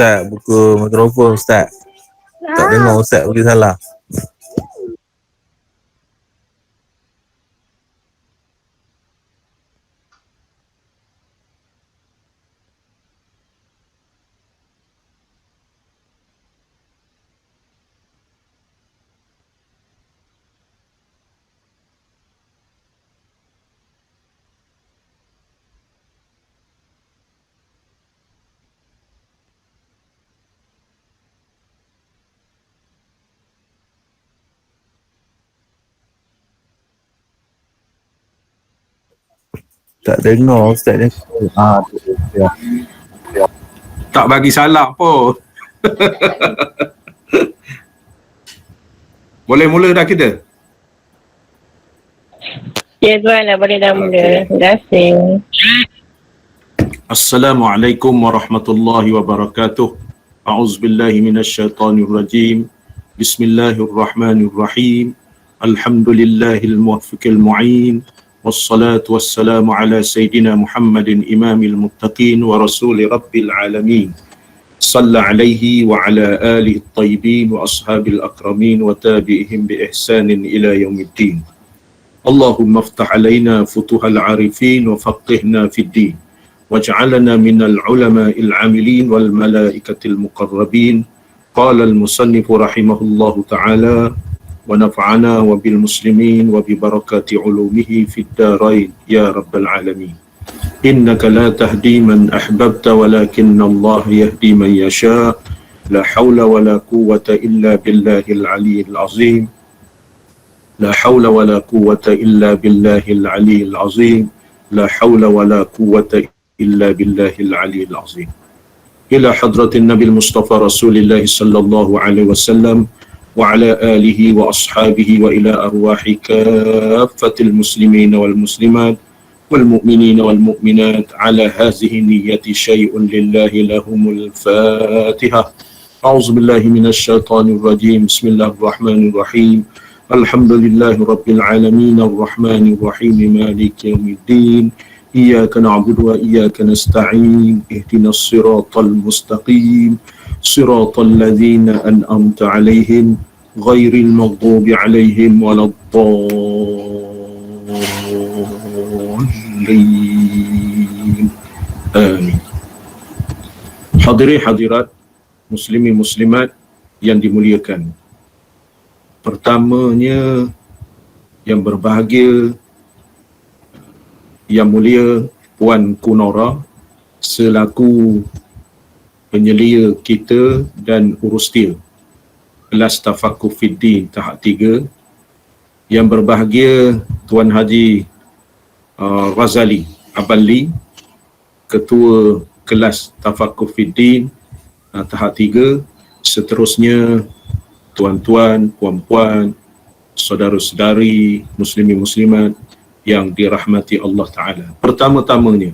Ustaz, buku mikrofon Ustaz. Tak dengar Ustaz bagi salah. Tak dengar Ustaz ni. Ya. Tak bagi salah pun. Boleh mula dah kita? Ya tuan dah boleh dah mula. Terima kasih. Assalamualaikum warahmatullahi wabarakatuh. A'udzubillahi minasyaitonirrajim. Bismillahirrahmanirrahim. Alhamdulillahil muwaffiqil mu'in. Wassalatu wassalamu ala sayyidina Muhammadin imamil muttaqin wa rasuli rabbil alamin. Salla alaihi wa ala alihi at-tayyibin wa ashabil akramin wa tabi'ihim bi ihsanin ila yaumiddin. Allahumma aftah alaina futuhal arifin wa faqihna fid din. Waj'alna minal ulama'il 'amilin wal malaikatil muqarrabin. Qala al-musannif rahimahullahu ta'ala wa nafa'ana wa bil muslimin wa bi barakati ulumihi fid darain ya rabbal alamin. Innaka la tahdi man ahbabta walakinna Allah yahdi man yasha. La hawla wa la quwwata illa billahil aliyyil azim. La hawla wa la quwwata illa billahil aliyyil azim. La hawla wa la quwwata illa billahil aliyyil azim. Ila hadratin Nabil Mustafa Rasulillah sallallahu alaihi wasallam wa ala alihi wa ashabihi wa ila arwahi kaffatil muslimin wal muslimat wal mu'minin wal mu'minat ala hazihi niyyati syai'un lillahi lahumul fatihah. A'udzu billahi minasy syaithanir rajim. Bismillahirrahmanirrahim. Alhamdulillahi rabbil alamin arrahmanir rahim maliki yaumiddin. Iyyaka na'budu wa iyyaka nasta'in. Ihdinas siratal mustaqim. Siratal ladzina an'amta 'alaihim ghairil maghdubi 'alaihim waladdallin. Amin. Hadirin hadirat, muslimin muslimat yang dimuliakan. Pertamanya, yang berbahagia, yang mulia Puan Kunora selaku penyelia kita dan urustia kelas Tafakuh Fiddin tahap 3. Yang berbahagia Tuan Haji Razali Abali, ketua kelas Tafakuh Fiddin tahap 3. Seterusnya tuan-tuan, puan-puan, saudara-saudari, muslimin muslimat yang dirahmati Allah Ta'ala. Pertama-tamanya,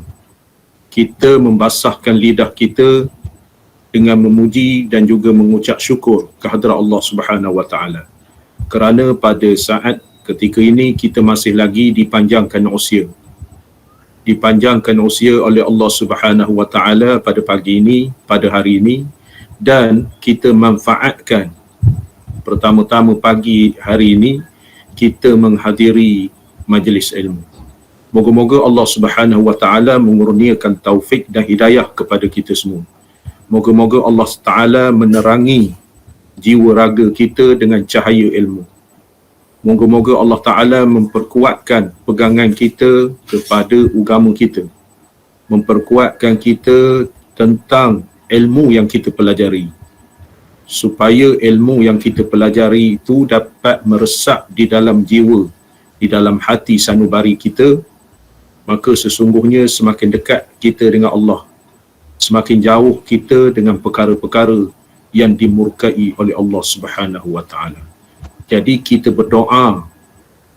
kita membasahkan lidah kita dengan memuji dan juga mengucap syukur kehadrat Allah Subhanahu Wa Ta'ala. Kerana pada saat ketika ini kita masih lagi dipanjangkan usia. Dipanjangkan usia oleh Allah Subhanahu Wa Ta'ala pada pagi ini, pada hari ini, dan kita manfaatkan pertama-tama pagi hari ini kita menghadiri majlis ilmu. Moga-moga Allah Subhanahu Wa Ta'ala mengurniakan taufik dan hidayah kepada kita semua. Moga-moga Allah Ta'ala menerangi jiwa raga kita dengan cahaya ilmu. Moga-moga Allah Ta'ala memperkuatkan pegangan kita kepada agama kita. Memperkuatkan kita tentang ilmu yang kita pelajari. Supaya ilmu yang kita pelajari itu dapat meresap di dalam jiwa, di dalam hati sanubari kita, maka sesungguhnya semakin dekat kita dengan Allah, semakin jauh kita dengan perkara-perkara yang dimurkai oleh Allah Subhanahu Wa Ta'ala. Jadi kita berdoa,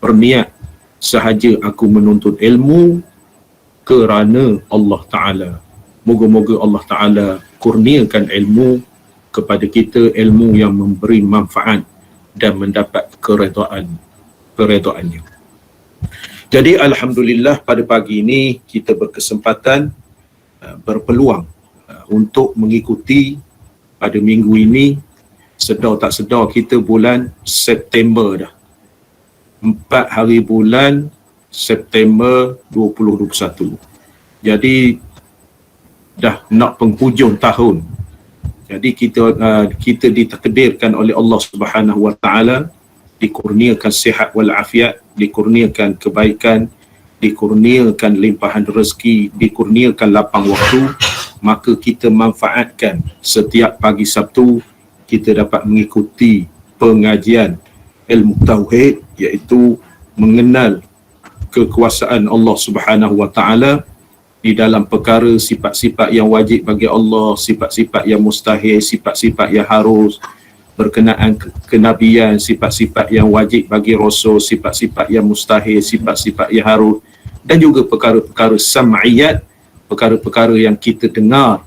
berniat, sahaja aku menuntut ilmu kerana Allah Ta'ala. Moga-moga Allah Ta'ala kurniakan ilmu kepada kita, ilmu yang memberi manfaat dan mendapat keredaannya. Jadi alhamdulillah pada pagi ini kita berkesempatan berpeluang untuk mengikuti pada minggu ini, sedar tak sedar kita bulan September dah. 4 hari bulan September 2021. Jadi dah nak penghujung tahun. Jadi kita ditakdirkan oleh Allah Subhanahu Wa Taala, dikurniakan sihat wal afiat, dikurniakan kebaikan, dikurniakan limpahan rezeki, dikurniakan lapang waktu, maka kita manfaatkan setiap pagi Sabtu kita dapat mengikuti pengajian ilmu tauhid, iaitu mengenal kekuasaan Allah Subhanahu Wa Taala di dalam perkara sifat-sifat yang wajib bagi Allah, sifat-sifat yang mustahil, sifat-sifat yang harus, berkenaan kenabian, sifat-sifat yang wajib bagi Rasul, sifat-sifat yang mustahil, sifat-sifat yang harus, dan juga perkara-perkara sam'iyat, perkara-perkara yang kita dengar,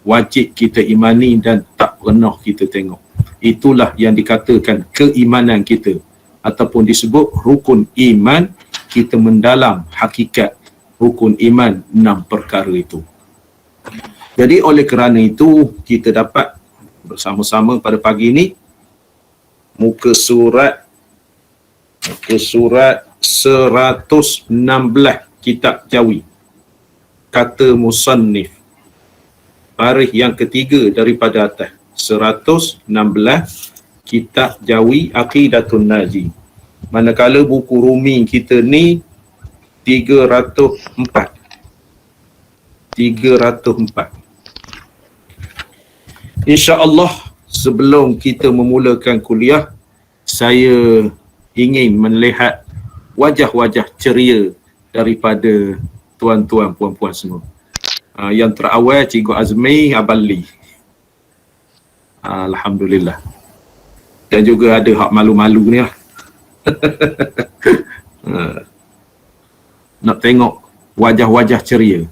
wajib kita imani dan tak pernah kita tengok. Itulah yang dikatakan keimanan kita, ataupun disebut rukun iman. Kita mendalam hakikat rukun iman 6 perkara itu. Jadi oleh kerana itu, kita dapat bersama-sama pada pagi ini muka surat 116 kitab Jawi, kata musannif, baris yang ketiga daripada atas, 116 kitab Jawi Aqidatun Naji. Manakala buku Rumi kita ni 304. InsyaAllah sebelum kita memulakan kuliah, saya ingin melihat wajah-wajah ceria daripada tuan-tuan, puan-puan semua. Yang terawal Cikgu Azmi Abali. Alhamdulillah. Dan juga ada hak malu-malu ni lah. Nak tengok wajah-wajah ceria.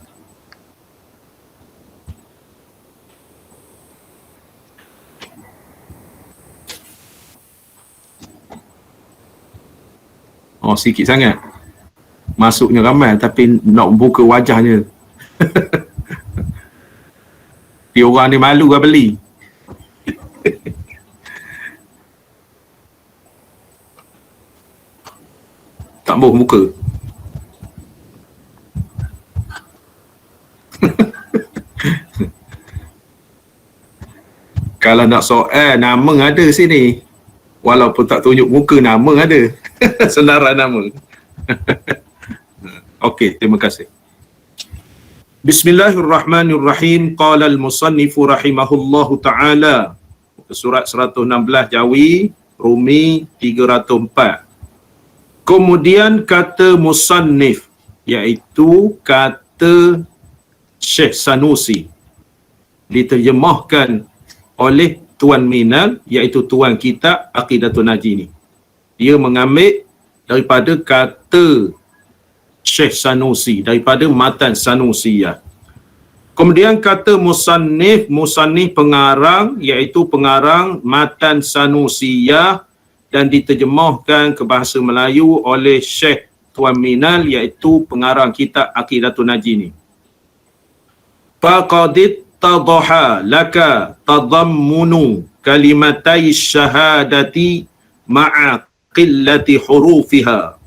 Oh, sikit sangat. Masuknya ramai tapi nak buka wajahnya. Dia orang ni malu lah beli. Tak boleh muka. Kalau nak soal, nama ada sini. Walaupun tak tunjuk muka, nama ada. Senarai nama. Okey, terima kasih. Bismillahirrahmanirrahim. Qala al-musannifu rahimahullahu ta'ala. Surat 116 Jawi, Rumi 304. Kemudian kata musannif, iaitu kata Syekh Sanusi, diterjemahkan oleh Tuan Minal, iaitu tuan kitab Aqidatun Naji ni. Dia mengambil daripada kata Syekh Sanusi, daripada matan Sanusiyah. Kemudian kata musannif, pengarang, iaitu pengarang matan Sanusiyah, dan diterjemahkan ke bahasa Melayu oleh Syekh Tuan Minal, iaitu pengarang kitab Aqidatun Naji ni. Faqadit tadaha laka tadammunu kalimatai syahadati ma'a qillati hurufiha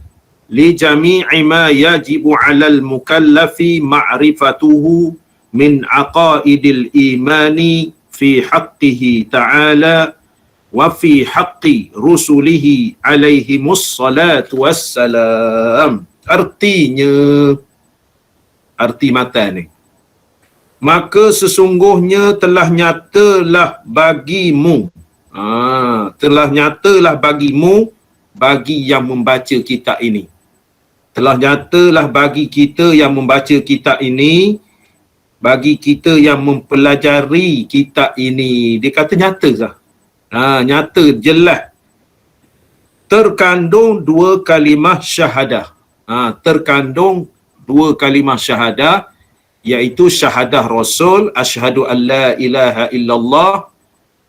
li jami'i ma yajibu 'alal mukallafi ma'rifatuhu min aqaidil imani fi haqqihi ta'ala wa fi haqqi rusulihi alaihimus salatu wassalam. Arti matan ni, maka sesungguhnya telah nyatalah bagimu, bagi yang membaca kitab ini, telah nyatalah bagi kita yang membaca kitab ini, bagi kita yang mempelajari kitab ini. Dia kata nyata sah. Nyata, jelas. Terkandung 2 kalimah syahadah. Terkandung 2 kalimah syahadah, iaitu syahadah Rasul, asyhadu an la ilaha illallah,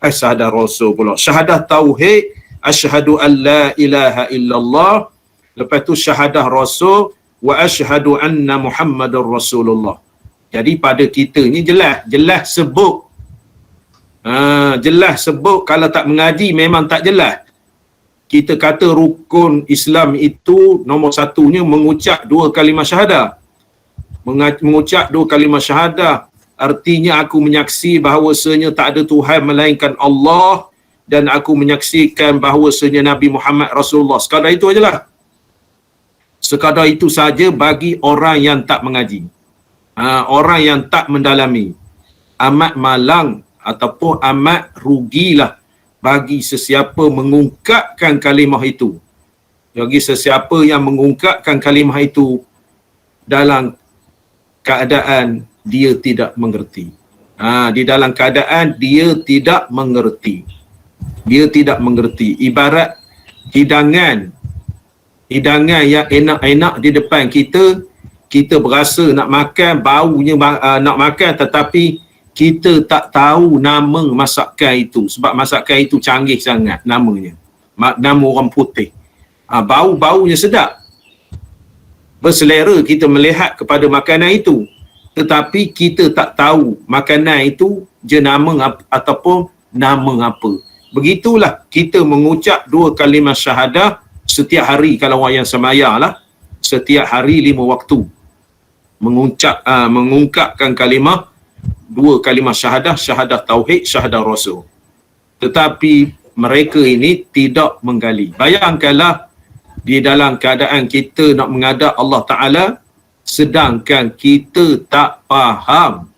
syahadah Rasul pula. Syahadah tauhid, asyhadu an la ilaha illallah. Lepas tu syahadah Rasul, wa asyhadu anna Muhammadar Rasulullah. Jadi pada kita ni jelas sebut Jelas sebut, kalau tak mengaji memang tak jelas. Kita kata rukun Islam itu nombor satunya mengucap 2 kalimah syahadah. Mengucap 2 kalimah syahadah artinya aku menyaksi bahawasanya tak ada Tuhan melainkan Allah, dan aku menyaksikan bahawasanya Nabi Muhammad Rasulullah. Sekadar itu ajalah. Sekadar itu saja bagi orang yang tak mengaji. Orang yang tak mendalami. Amat malang ataupun amat rugilah bagi sesiapa mengungkapkan kalimah itu. Bagi sesiapa yang mengungkapkan kalimah itu dalam keadaan dia tidak mengerti. Di dalam keadaan dia tidak mengerti. Dia tidak mengerti. Ibarat hidangan yang enak-enak di depan kita, kita berasa nak makan, baunya nak makan, tetapi kita tak tahu nama masakan itu. Sebab masakan itu canggih sangat namanya. Nama orang putih. Bau-baunya sedap. Berselera kita melihat kepada makanan itu. Tetapi kita tak tahu makanan itu jenama ataupun nama apa. Begitulah kita mengucap 2 kalimah syahadah setiap hari kalau orang yang sembahyang lah. Setiap hari 5 waktu. Mengungkapkan kalimah 2 kalimah syahadah, syahadah tauhid, syahadah rasul. Tetapi mereka ini tidak menggali. Bayangkanlah di dalam keadaan kita nak menghadap Allah Ta'ala, sedangkan kita tak faham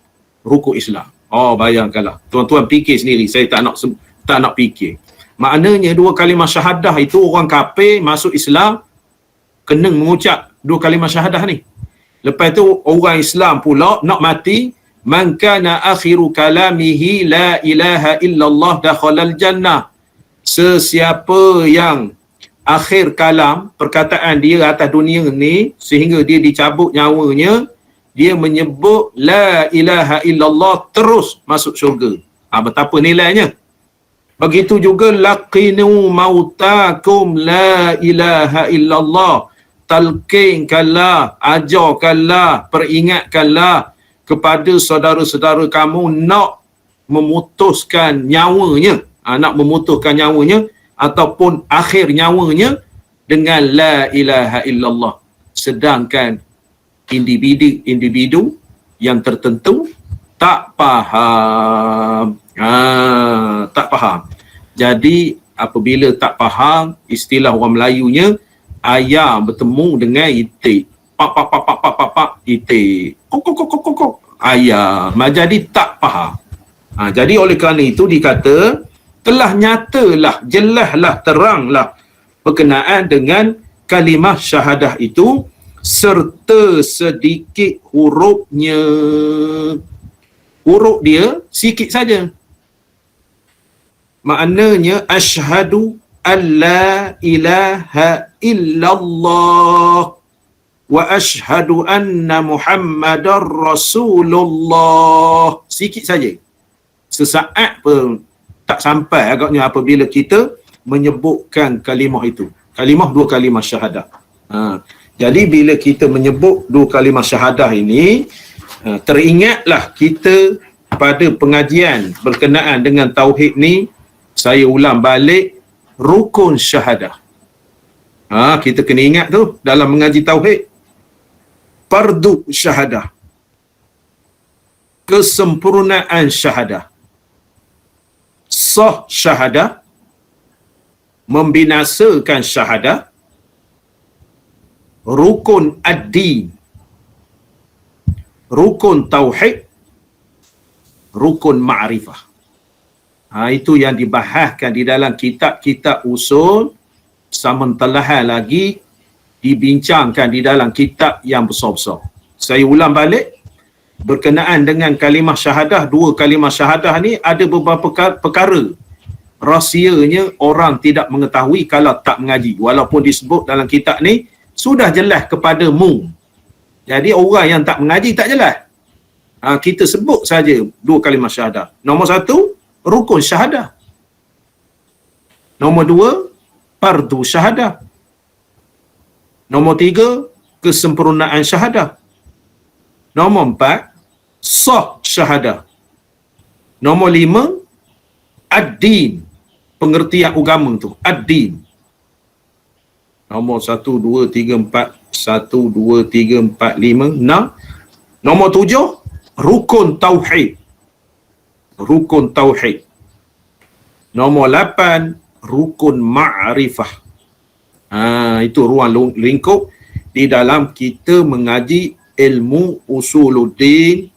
rukun Islam. Bayangkanlah. Tuan-tuan fikir sendiri, saya tak nak fikir. Maknanya 2 kalimah syahadah itu orang kafir masuk Islam kena mengucap 2 kalimah syahadah ni. Lepas tu orang Islam pula nak mati, man kana akhiru kalamihi la ilaha illallah dakhalal jannah. Sesiapa yang akhir kalam perkataan dia atas dunia ni sehingga dia dicabut nyawanya, dia menyebut la ilaha illallah, terus masuk syurga. Betapa nilainya. Begitu juga laqinu mautakum la ilaha illallah. Talqinkanlah, ajarkanlah, peringatkanlah kepada saudara-saudara kamu nak memutuskan nyawanya, ataupun akhir nyawanya dengan la ilaha illallah. Sedangkan individu yang tertentu tak faham. Tak faham. Jadi apabila tak faham, istilah orang Melayunya, ayam bertemu dengan itik. Pak, itik. Kok. Ayam. Jadi tak faham. Jadi oleh kerana itu dikata, telah nyatalah, jelaslah, teranglah berkenaan dengan kalimah syahadah itu serta sedikit hurufnya. Huruf dia sikit saja. Maknanya asyhadu an la ilaha illallah wa asyhadu anna Muhammadar Rasulullah. Sikit saja. Sesaat pun tak sampai agaknya apabila kita menyebutkan kalimah itu. Kalimah 2 kalimah syahadah. Jadi bila kita menyebut 2 kalimah syahadah ini, teringatlah kita pada pengajian berkenaan dengan tauhid ni. Saya ulang balik, rukun syahadah. Kita kena ingat tu dalam mengaji tauhid. Fardu syahadah, kesempurnaan syahadah, sah syahadah, membinasakan syahadah, rukun ad-din, rukun tauhid, rukun ma'rifah. Itu yang dibahaskan di dalam kitab-kitab usul, sementara lagi dibincangkan di dalam kitab yang besar-besar. Saya ulang balik, berkenaan dengan kalimah syahadah, 2 kalimah syahadah ni ada beberapa perkara. Rahsianya orang tidak mengetahui kalau tak mengaji. Walaupun disebut dalam kitab ni, sudah jelas kepadamu. Jadi orang yang tak mengaji tak jelas. Kita sebut saja 2 kalimah syahadah. Nombor 1, rukun syahadah. Nombor 2, fardu syahadah. Nombor 3, kesempurnaan syahadah. Nombor 4, sah syahadah. Nombor 5, ad-din. Pengertian agama tu, ad-din. Nombor 1, 2, 3, 4. 1, 2, 3, 4, 5, 6. Nombor 7, rukun tauhid. Rukun tauhid. Nombor 8, rukun ma'rifah. Itu ruang lingkup di dalam kita mengaji ilmu usuluddin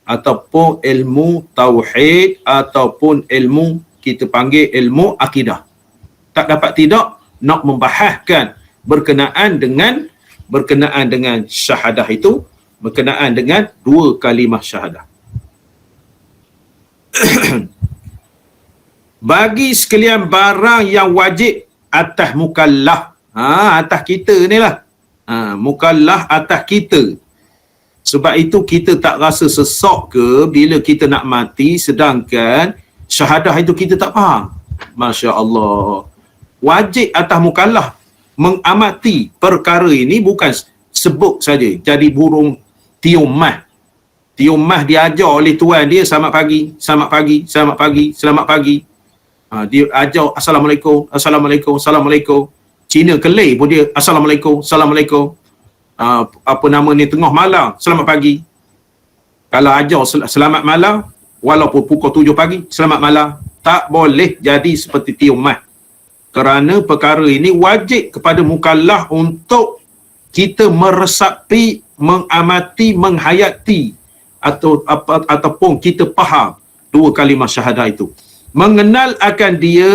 ataupun ilmu tauhid ataupun ilmu kita panggil ilmu akidah. Tak dapat tidak nak membahaskan berkenaan dengan syahadah itu, berkenaan dengan 2 kalimah syahadah. Bagi sekalian barang yang wajib atas mukallaf, atas kita ni lah, mukallaf atas kita. Sebab itu kita tak rasa sesak ke bila kita nak mati sedangkan syahadah itu kita tak faham. Masya Allah. Wajib atas mukallaf mengamati perkara ini, bukan sebut saja jadi burung tium mah. Tium mah diajar oleh tuan dia, selamat pagi, selamat pagi, selamat pagi, selamat pagi. Dia ajar assalamualaikum, assalamualaikum, assalamualaikum. Cina kelai pun dia assalamualaikum, assalamualaikum. Apa nama ni, tengah malam, selamat pagi. Kalau ajar selamat malam walaupun pukul 7 pagi, selamat malam, tak boleh jadi seperti tium mah. Kerana perkara ini wajib kepada mukallaf untuk kita meresapi, mengamati, menghayati ataupun kita faham 2 kalimah syahadah itu. Mengenal akan dia,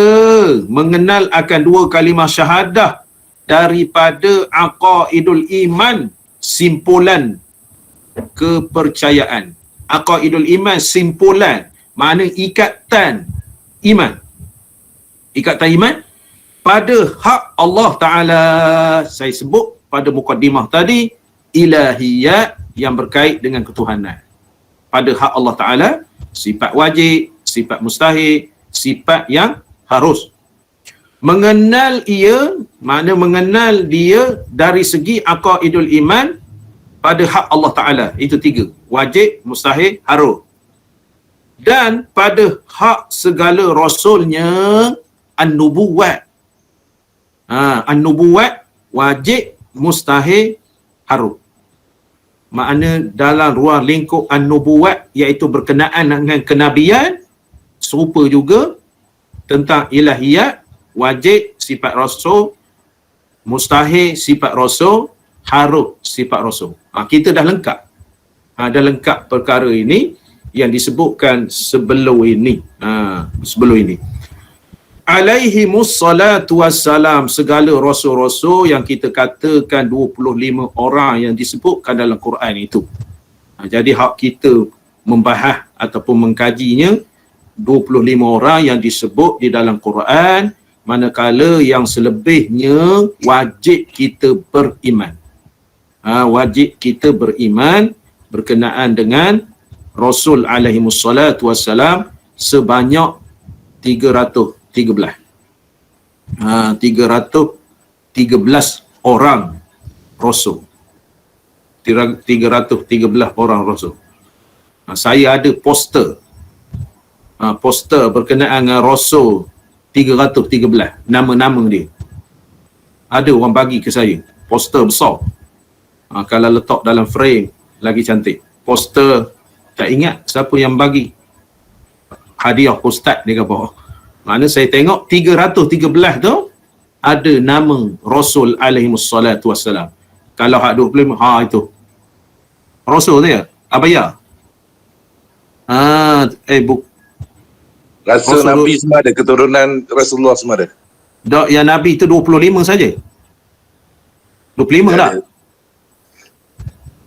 mengenal akan 2 kalimah syahadah daripada aqaidul iman, simpulan kepercayaan. Aqaidul iman, simpulan, makna ikatan iman. Ikatan iman pada hak Allah Ta'ala. Saya sebut pada mukaddimah tadi, ilahiyat yang berkait dengan ketuhanan. Pada hak Allah Ta'ala, sifat wajib, sifat mustahil, sifat yang harus. Mengenal ia, makna mengenal dia dari segi aqaidul iman pada hak Allah Ta'ala. Itu 3. Wajib, mustahil, harus. Dan pada hak segala rasulnya, an-nubuwat. An-nubuwat, wajib, mustahil, harus. Makna dalam ruang lingkup an-nubuwat, iaitu berkenaan dengan kenabian, serupa juga tentang ilahiyat, wajib, sifat rasul, mustahil, sifat rasul, harus, sifat rasul. Kita dah lengkap. Dah lengkap perkara ini yang disebutkan sebelum ini. Sebelum ini. Alaihimus salatu wassalam, segala rasul-rasul yang kita katakan 25 orang yang disebutkan dalam Quran itu. Jadi hak kita membahas ataupun mengkajinya 25 orang yang disebut di dalam Quran, manakala yang selebihnya wajib kita beriman. Wajib kita beriman berkenaan dengan Rasul alaihimus salatu wassalam sebanyak 313. 313 orang Rasul. 313 orang Rasul. Saya ada poster. Poster berkenaan dengan Rasul 313. Nama-nama dia. Ada orang bagi ke saya. Poster besar. Kalau letak dalam frame, lagi cantik. Poster, tak ingat siapa yang bagi. Hadiah ustaz dia kata. Maknanya saya tengok 313 tu ada nama Rasul alaihimus salatu wassalam. Kalau hak 25, itu Rasul dia. Apa ya? Rasul Nabi semua ada, keturunan Rasulullah semua ada. Dok, yang Nabi tu 25 saja. 25 tak?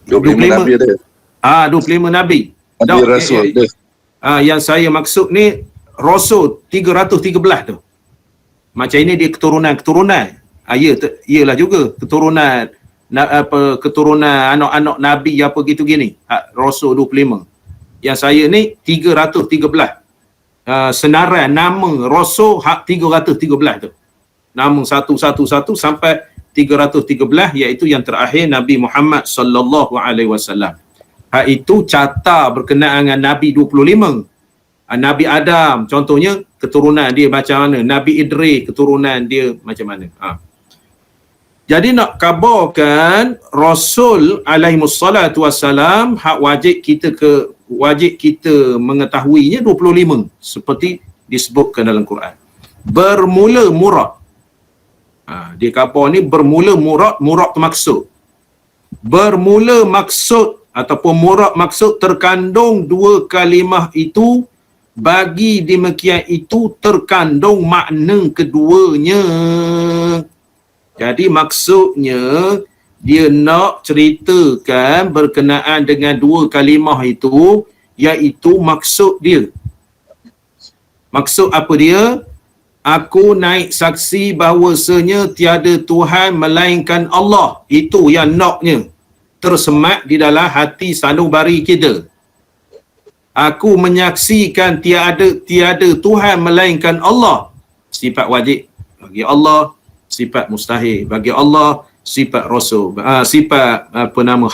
25 Nabi ada. 25 Nabi. Nabi Rasul ada. Yang saya maksud ni Rasul 313 tu. Macam ini dia keturunan. Iyalah juga keturunan keturunan anak-anak Nabi apa gitu gini. Rasul 25. Yang saya ni 313. Senarai nama Rasul hak 313 tu. Nama satu-satu sampai 313, iaitu yang terakhir Nabi Muhammad sallallahu alaihi wasallam. Hak itu carta berkenaan dengan Nabi 25. Nabi Adam contohnya keturunan dia macam mana, Nabi Idris keturunan dia macam mana. Jadi nak kabarkan Rasul alaihissalatu wassalam, hak wajib kita mengetahuinya 25 seperti disebutkan dalam Quran. Bermula murad. Dia khabar ni bermula murad tu maksud. Bermula maksud ataupun murad maksud terkandung dua kalimah itu, bagi demikian itu terkandung makna keduanya. Jadi maksudnya dia nak ceritakan berkenaan dengan dua kalimah itu, iaitu maksud dia. Maksud apa dia? Aku naik saksi bahawasanya tiada Tuhan melainkan Allah. Itu yang naknya tersemat di dalam hati sanubari kita. Aku menyaksikan tiada Tuhan melainkan Allah. Sifat wajib bagi Allah, sifat mustahil bagi Allah, sifat rasul, sifat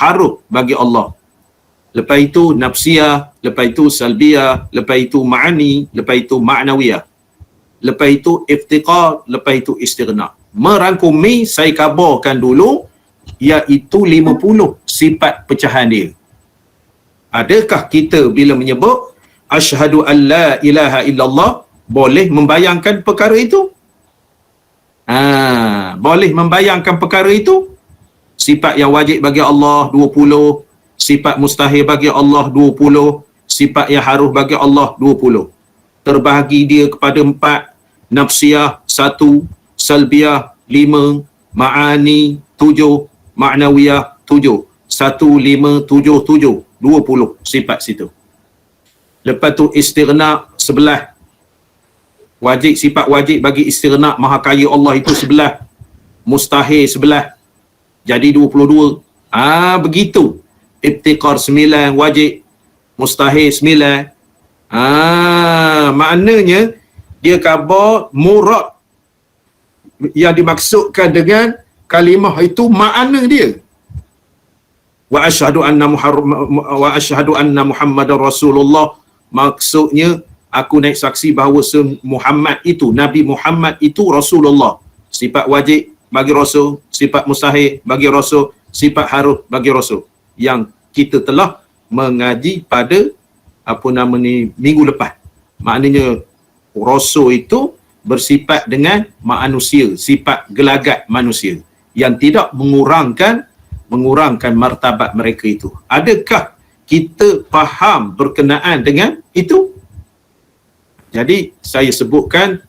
haruf bagi Allah. Lepas itu nafsiyah, lepas itu salbiyah, lepas itu ma'ani, lepas itu ma'nawiyah, lepas itu iftiqar, lepas itu istighna. Merangkumi saya kabarkan dulu, iaitu 50 sifat pecahan dia. Adakah kita bila menyebut asyhadu an la ilaha illallah boleh membayangkan perkara itu? Boleh membayangkan perkara itu? Sifat yang wajib bagi Allah 20, sifat mustahil bagi Allah 20, sifat yang harus bagi Allah 20. Terbahagi dia kepada 4, nafsiyah 1, salbiyah 5, ma'ani 7, ma'nawiyah 7. 1, 5, 7, 7. 20 sifat situ. Lepas tu istighna 11. Sifat wajib bagi istighna maha kaya Allah itu 11. Mustahil 11. Jadi 22. Begitu. Ibtiqar 9 wajib. Mustahil 9. Maknanya dia khabar murad yang dimaksudkan dengan kalimah itu makna dia. Wa asyhadu anna Muhammadar Rasulullah, maksudnya aku naik saksi bahawa Muhammad itu, Nabi Muhammad itu Rasulullah. Sifat wajib bagi Rasul, sifat mustahil bagi Rasul, sifat harus bagi Rasul, yang kita telah mengaji pada minggu lepas. Maknanya Rasul itu bersifat dengan manusia, sifat gelagat manusia yang tidak mengurangkan martabat mereka itu. Adakah kita faham berkenaan dengan itu? Jadi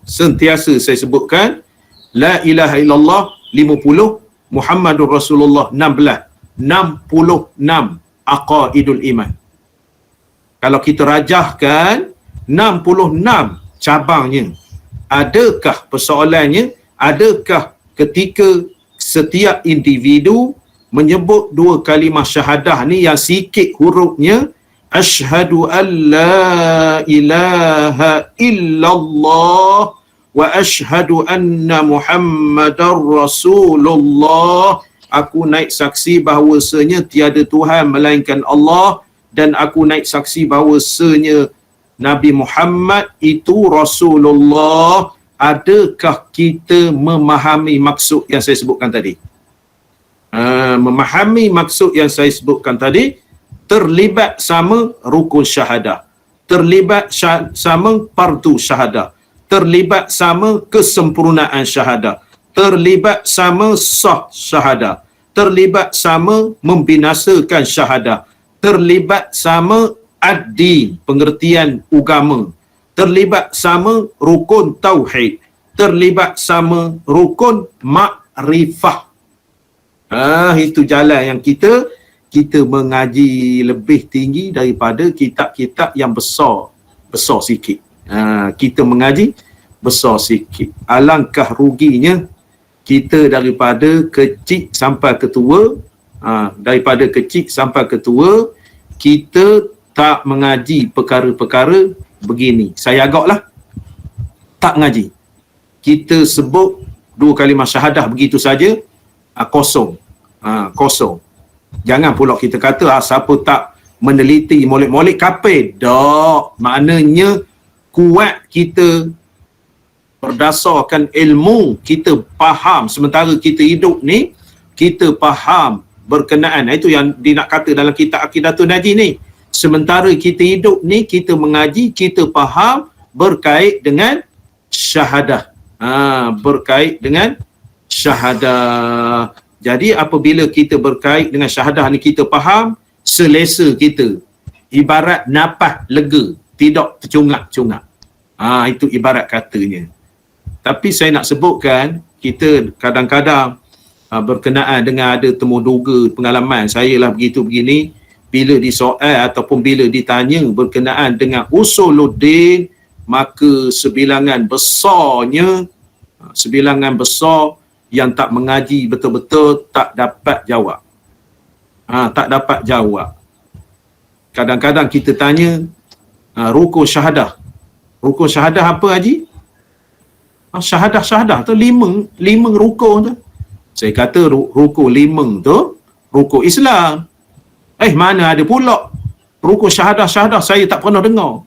sentiasa saya sebutkan la ilaha illallah 50, Muhammadur Rasulullah 16. 66 aqaidul iman. Kalau kita rajahkan 66 cabangnya, adakah persoalannya, adakah ketika setiap individu menyebut dua kalimah syahadah ni yang sikit hurufnya, asyhadu an la ilaha illallah wa asyhadu anna Muhammadar Rasulullah, aku naik saksi bahawasanya tiada Tuhan melainkan Allah, dan aku naik saksi bahawasanya Nabi Muhammad itu Rasulullah. Adakah kita memahami maksud yang saya sebutkan tadi? Memahami maksud yang saya sebutkan tadi, terlibat sama rukun syahadah, terlibat sama fardu syahadah, terlibat sama kesempurnaan syahadah, terlibat sama sah syahadah, terlibat sama membinasakan syahadah, terlibat sama ad-din, pengertian agama, terlibat sama rukun tauhid, terlibat sama rukun makrifah. Itu jalan yang kita mengaji lebih tinggi daripada kitab-kitab yang besar sikit. Kita mengaji besar sikit. Alangkah ruginya kita daripada kecil sampai ketua, kita tak mengaji perkara-perkara begini. Saya agaklah tak mengaji. Kita sebut dua kalimah syahadah begitu saja, kosong. Jangan pula kita kata siapa tak meneliti molek-molek kafir. Tak. Maknanya kuat kita berdasarkan ilmu kita faham sementara kita hidup ni, kita faham berkenaan, itu yang dia nak kata dalam kitab Aqidatul Najih ni, sementara kita hidup ni kita mengaji, kita faham berkait dengan syahadah, berkait dengan syahadah. Jadi apabila kita berkait dengan syahadah ni kita faham, selesa kita, ibarat napas lega, tidak tercungap-cungap. Itu ibarat katanya. Tapi saya nak sebutkan, kita kadang-kadang berkenaan dengan ada temu duga pengalaman saya lah begitu begini, bila disoal ataupun bila ditanya berkenaan dengan usuluddin, maka sebilangan besar yang tak mengaji betul-betul tak dapat jawab. Tak dapat jawab. Kadang-kadang kita tanya rukun syahadah. Rukun syahadah apa Haji? Syahadah tu lima rukun tu. Saya kata rukun 5 tu rukun Islam. Mana ada pula rukun syahadah saya tak pernah dengar.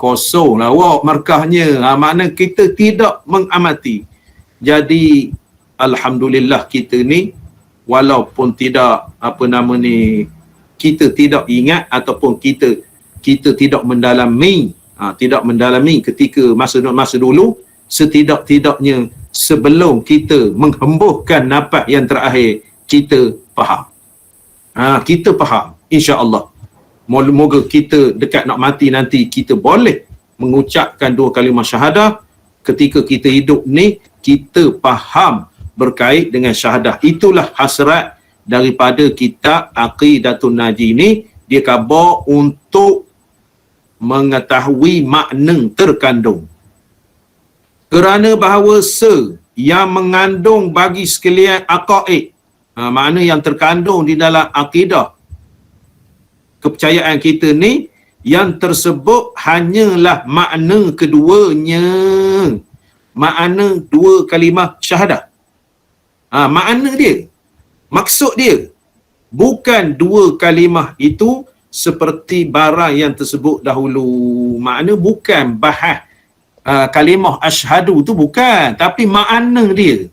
Kosong lah awak markahnya. Makna kita tidak mengamati. Jadi alhamdulillah kita ni walaupun tidak kita tidak ingat ataupun kita tidak mendalami ketika masa dulu, setidak-tidaknya sebelum kita menghembuhkan nafas yang terakhir kita faham. Kita faham, insya-Allah. Moga kita dekat nak mati nanti kita boleh mengucapkan 2 kalimah syahadah. Ketika kita hidup ni kita faham berkait dengan syahadah. Itulah hasrat daripada kitab Aqidatul Najih ni, dia khabar untuk mengetahui makna terkandung. Kerana bahawa yang mengandung bagi sekalian aqaid, makna yang terkandung di dalam akidah kepercayaan kita ni, yang tersebut hanyalah makna keduanya, makna 2 kalimah syahadah. Makna dia, maksud dia bukan 2 kalimah itu seperti barang yang tersebut dahulu. Makna bukan bahas kalimah asyhadu tu bukan, tapi makna dia.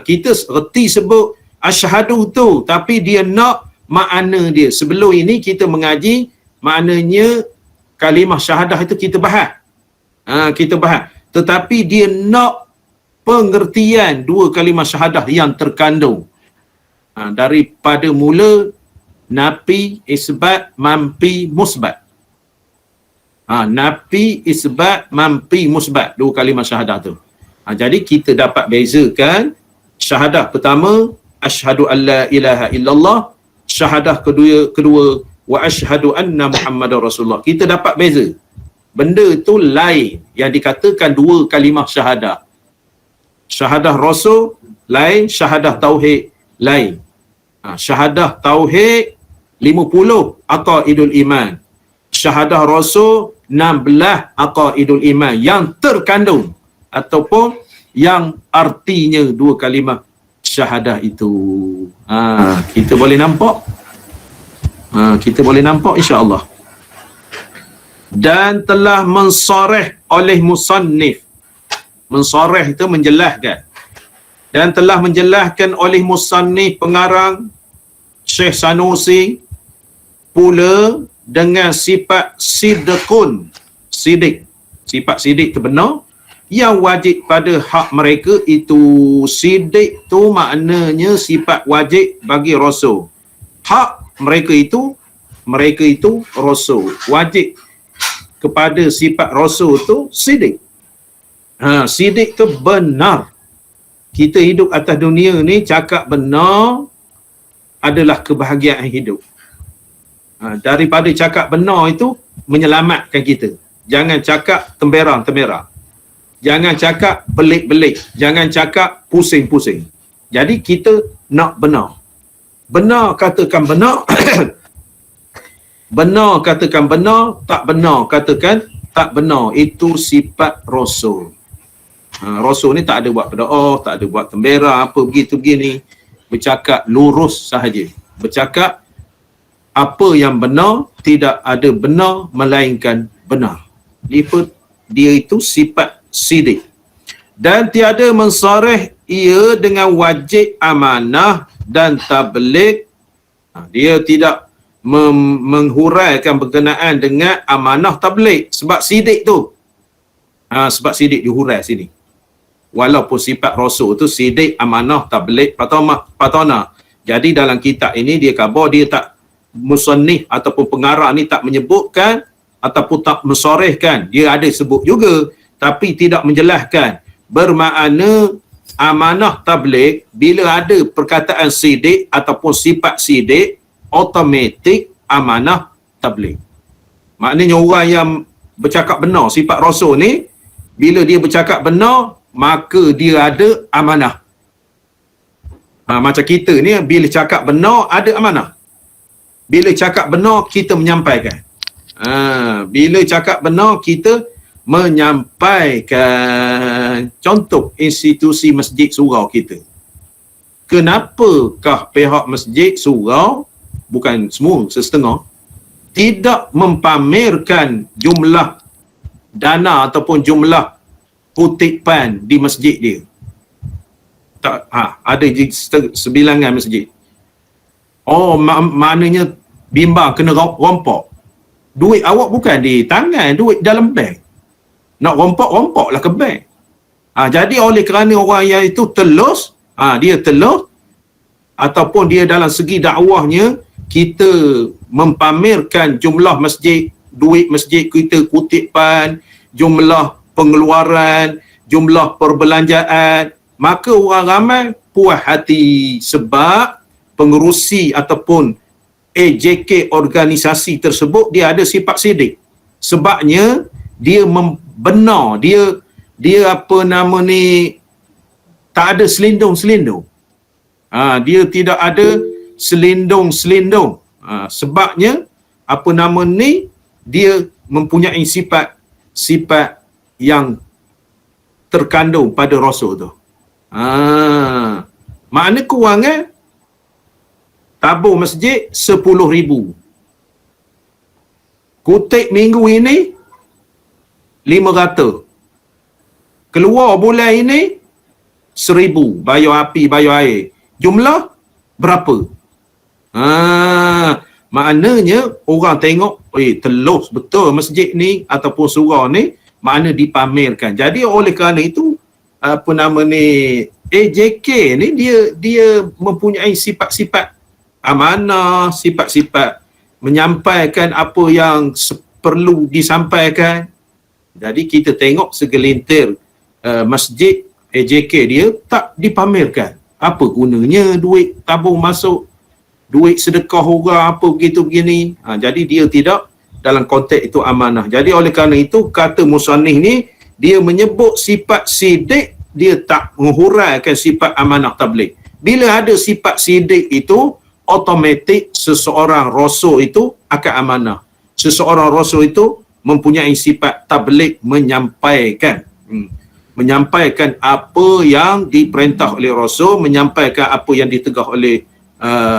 Kita reti sebut asyhadu tu, tapi dia nak makna dia. Sebelum ini kita mengaji maknanya kalimah syahadah itu kita bahas. Tetapi dia nak pengertian 2 kalimah syahadah yang terkandung. Daripada mula nafi, isbat, mampi, musbat. Nafi, isbat, mampi, musbat, 2 kalimah syahadah tu. Jadi kita dapat bezakan syahadah pertama asyhadu an la ilaha illallah, syahadah kedua wa asyhadu anna Muhammadar Rasulullah. Kita dapat beza. Benda tu lain, yang dikatakan 2 kalimah syahadah. Syahadah Rasul lain, syahadah tauhid lain. Syahadah tauhid 50 aqaidul iman. Syahadah Rasul 16 aqaidul iman yang terkandung ataupun yang artinya 2 kalimah syahadah itu. Kita boleh nampak? Kita boleh nampak insya-Allah. Dan telah mensarih oleh musannif. Mensarih itu menjelaskan. Dan telah menjelaskan oleh musannif pengarang Syekh Sanusi pula dengan sifat sidqun, sidik. Sifat sidik itu benar, yang wajib pada hak mereka itu. Sidik tu maknanya sifat wajib bagi Rasul. Hak mereka itu Rasul. Wajib kepada sifat Rasul tu sidik. Sidik tu benar. Kita hidup atas dunia ni cakap benar adalah kebahagiaan hidup. Daripada cakap benar itu menyelamatkan kita. Jangan cakap temberang-temberang. Jangan cakap belik-belik. Jangan cakap pusing-pusing. Jadi kita nak benar. Benar katakan benar. Benar katakan benar. Tak benar katakan tak benar. Itu sifat Rasul. Rasul ni tak ada buat berdoa, tak ada buat temberang, apa begitu-begini. Bercakap lurus sahaja. Bercakap apa yang benar, tidak ada benar melainkan benar. dia itu sifat sidik. Dan tiada mensarih ia dengan wajib amanah dan tabligh. Dia tidak menghuraikan berkenaan dengan amanah tabligh sebab sidik tu. Sebab sidik dihurai sini. Walaupun sifat rasul tu sidik, amanah, tabligh, patona. Jadi dalam kitab ini dia khabar, dia tak musannif ataupun pengarang ni tak menyebutkan ataupun tak mensorehkan. Dia ada sebut juga tapi tidak menjelaskan. Bermakna amanah tabligh bila ada perkataan sidik ataupun sifat sidik, automatik amanah tabligh. Maknanya orang yang bercakap benar, sifat rasul ni bila dia bercakap benar maka dia ada amanah. Macam kita ni bila cakap benar ada amanah. Bila cakap benar kita menyampaikan. Bila cakap benar kita menyampaikan. Contoh institusi masjid surau kita. Kenapakah pihak masjid surau, bukan semua, setengah, tidak mempamerkan jumlah dana ataupun jumlah kutipan di masjid dia? Ada sebilangan masjid. Maknanya bimbang kena rompok. Duit awak bukan di tangan, duit dalam bank. Nak rompoklah ke bank. Jadi oleh kerana orang yang itu telus, dia telus ataupun dia dalam segi dakwahnya kita mempamerkan jumlah masjid, duit masjid kita, kutipan, jumlah pengeluaran, jumlah perbelanjaan, maka orang ramai puas hati sebab pengerusi ataupun AJK organisasi tersebut dia ada sifat sidik. Sebabnya dia benar, dia tak ada selindung-selindung. Dia tidak ada selindung-selindung. Sebabnya dia mempunyai sifat yang terkandung pada rasul tu. Makna kewangan tabur masjid 10,000. Kutip minggu ini 500. Keluar bulan ini 1,000. Bayar api, bayar air. Jumlah berapa? Maknanya orang tengok, telus betul masjid ni ataupun surau ni, makna dipamerkan. Jadi oleh kerana itu AJK ni dia mempunyai sifat-sifat amanah, sifat-sifat menyampaikan apa yang perlu disampaikan. Jadi kita tengok segelintir masjid AJK dia tak dipamerkan. Apa gunanya duit tabung masuk, duit sedekah orang apa begitu begini. Jadi dia tidak dalam konteks itu amanah. Jadi oleh kerana itu kata musannif ni dia menyebut sifat sidik, dia tak menghuraikan sifat amanah tabligh. Bila ada sifat sidik itu automatik seseorang rasul itu akan amanah. Seseorang rasul itu mempunyai sifat tabligh, menyampaikan apa yang diperintah oleh rasul, menyampaikan apa yang ditegah oleh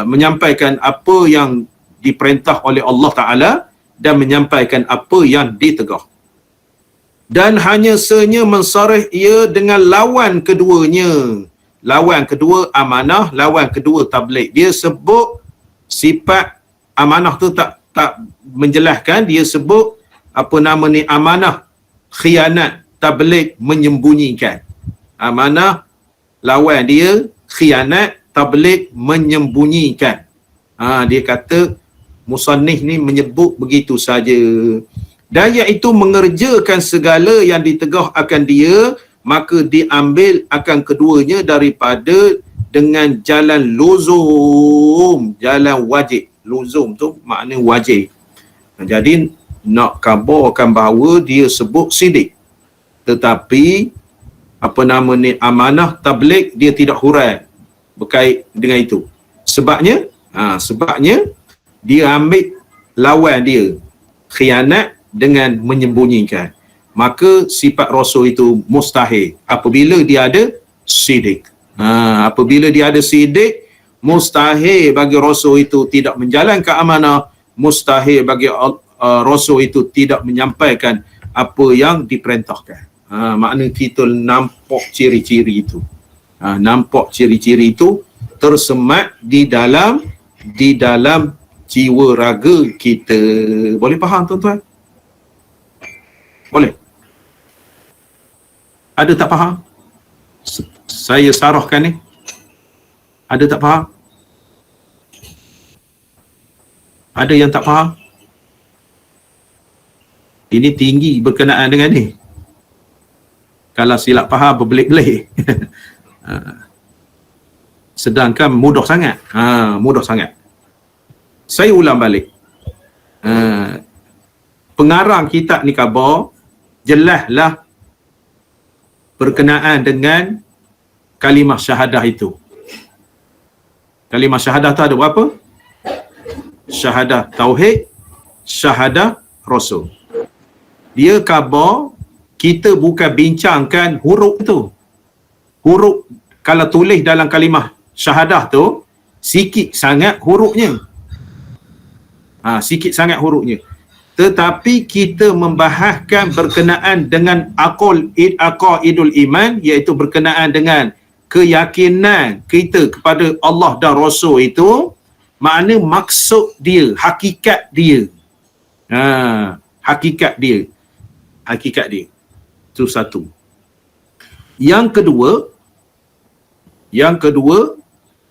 menyampaikan apa yang diperintah oleh Allah Ta'ala dan menyampaikan apa yang ditegah. Dan hanya senya mensarih ia dengan lawan keduanya. Lawan kedua amanah, lawan kedua tabligh. Dia sebut sifat amanah tu tak menjelaskan, dia sebut amanah khianat, tabligh menyembunyikan. Amanah lawan dia khianat, tabligh menyembunyikan. Dia kata musannif ni menyebut begitu saja. Dan iaitu mengerjakan segala yang ditegah akan dia, maka diambil akan keduanya daripada dengan jalan luzum, jalan wajib. Luzum tu makna wajib. Jadi nak kabarkan bahawa dia sebut sidik, tetapi amanah tabligh dia tidak hurai berkait dengan itu. Sebabnya dia ambil lawan dia khianat dengan menyembunyikan. Maka sifat rasul itu mustahil apabila dia ada sidik. Apabila dia ada sidik, mustahil bagi rasul itu tidak menjalankan amanah, mustahil bagi rasul itu tidak menyampaikan apa yang diperintahkan. Makna kita nampak ciri-ciri itu. Nampak ciri-ciri itu tersemat di dalam jiwa raga kita. Boleh faham tuan-tuan? Boleh? Ada tak faham? Saya sarahkan ni. Ada tak faham? Ada yang tak faham? Ini tinggi berkenaan dengan ni. Kalau silap faham berbelik-belik. Sedangkan mudah sangat. Mudah sangat. Saya ulang balik. Pengarang kitab ni khabar jelaslah berkenaan dengan kalimah syahadah itu. Kalimah syahadah tu ada berapa? Syahadah tauhid, syahadah rasul. Dia khabar kita bukan bincangkan huruf tu. Huruf kalau tulis dalam kalimah syahadah tu sikit sangat hurufnya. Sikit sangat hurufnya. Tetapi kita membahaskan berkenaan dengan aqaidul iman, iaitu berkenaan dengan keyakinan kita kepada Allah dan Rasul itu, makna maksud dia, hakikat dia. Hakikat dia. Itu satu. Yang kedua,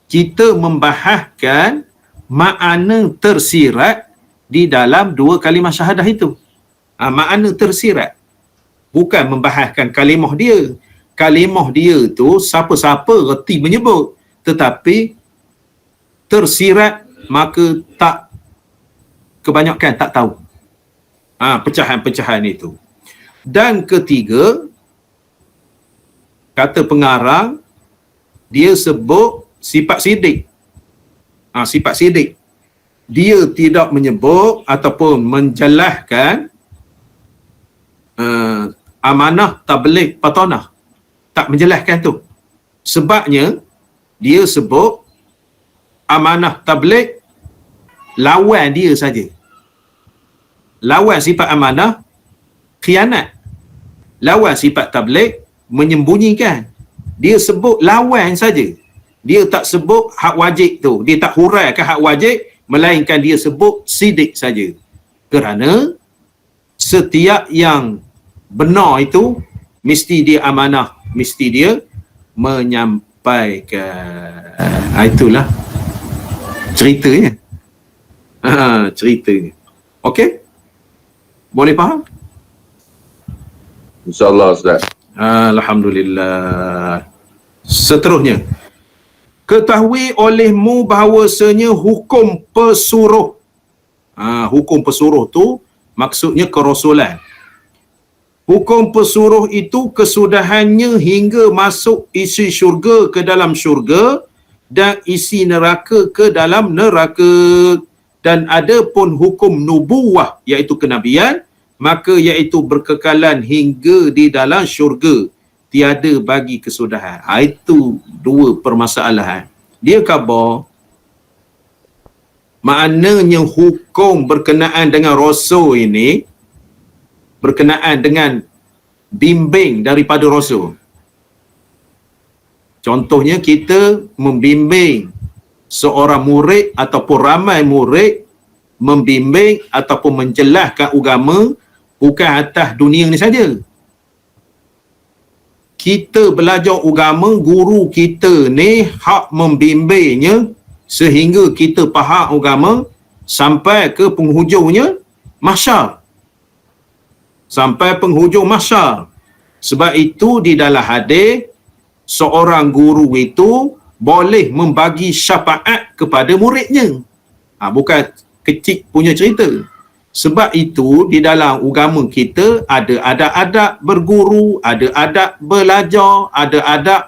kita membahaskan makna tersirat di dalam dua kalimah syahadah itu. Makna tersirat. Bukan membahaskan kalimah dia. Kalimah dia tu siapa-siapa reti menyebut. Tetapi tersirat maka tak, kebanyakan tak tahu. Pecahan-pecahan itu. Dan ketiga, kata pengarang, dia sebut sifat sidik. Sifat sidik. Dia tidak menyebut ataupun menjelaskan amanah tabligh patonah. Tak menjelaskan tu. Sebabnya dia sebut amanah tabligh lawan dia saja. Lawan sifat amanah khianat. Lawan sifat tabligh menyembunyikan. Dia sebut lawan saja. Dia tak sebut hak wajib tu. Dia tak huraikan hak wajib, melainkan dia sebut sidik saja. Kerana setiap yang benar itu mesti dia amanah, mesti dia menyampaikan. Itulah ceritanya. Ceritanya. Okey? Boleh faham? InsyaAllah Ustaz. Alhamdulillah. Seterusnya, ketahui olehmu bahawasanya hukum pesuruh. Hukum pesuruh tu maksudnya kerasulan. Hukum pesuruh itu kesudahannya hingga masuk isi syurga ke dalam syurga dan isi neraka ke dalam neraka. Dan ada pun hukum nubuwah iaitu kenabian, maka iaitu berkekalan hingga di dalam syurga, tiada bagi kesudahan. Itu dua permasalahan. Dia khabar maknanya hukum berkenaan dengan Rasul ini berkenaan dengan bimbing daripada Rasul. Contohnya kita membimbing seorang murid ataupun ramai murid membimbing ataupun menjelaskan agama bukan atas dunia ni saja. Kita belajar agama, guru kita ni hak membimbingnya sehingga kita faham agama sampai ke penghujungnya mahsyar. Sampai penghujung mahsyar. Sebab itu di dalam hadis, seorang guru itu boleh membagi syafaat kepada muridnya. Bukan kecil punya cerita. Sebab itu di dalam agama kita ada adab-adab berguru, ada adab belajar, ada adab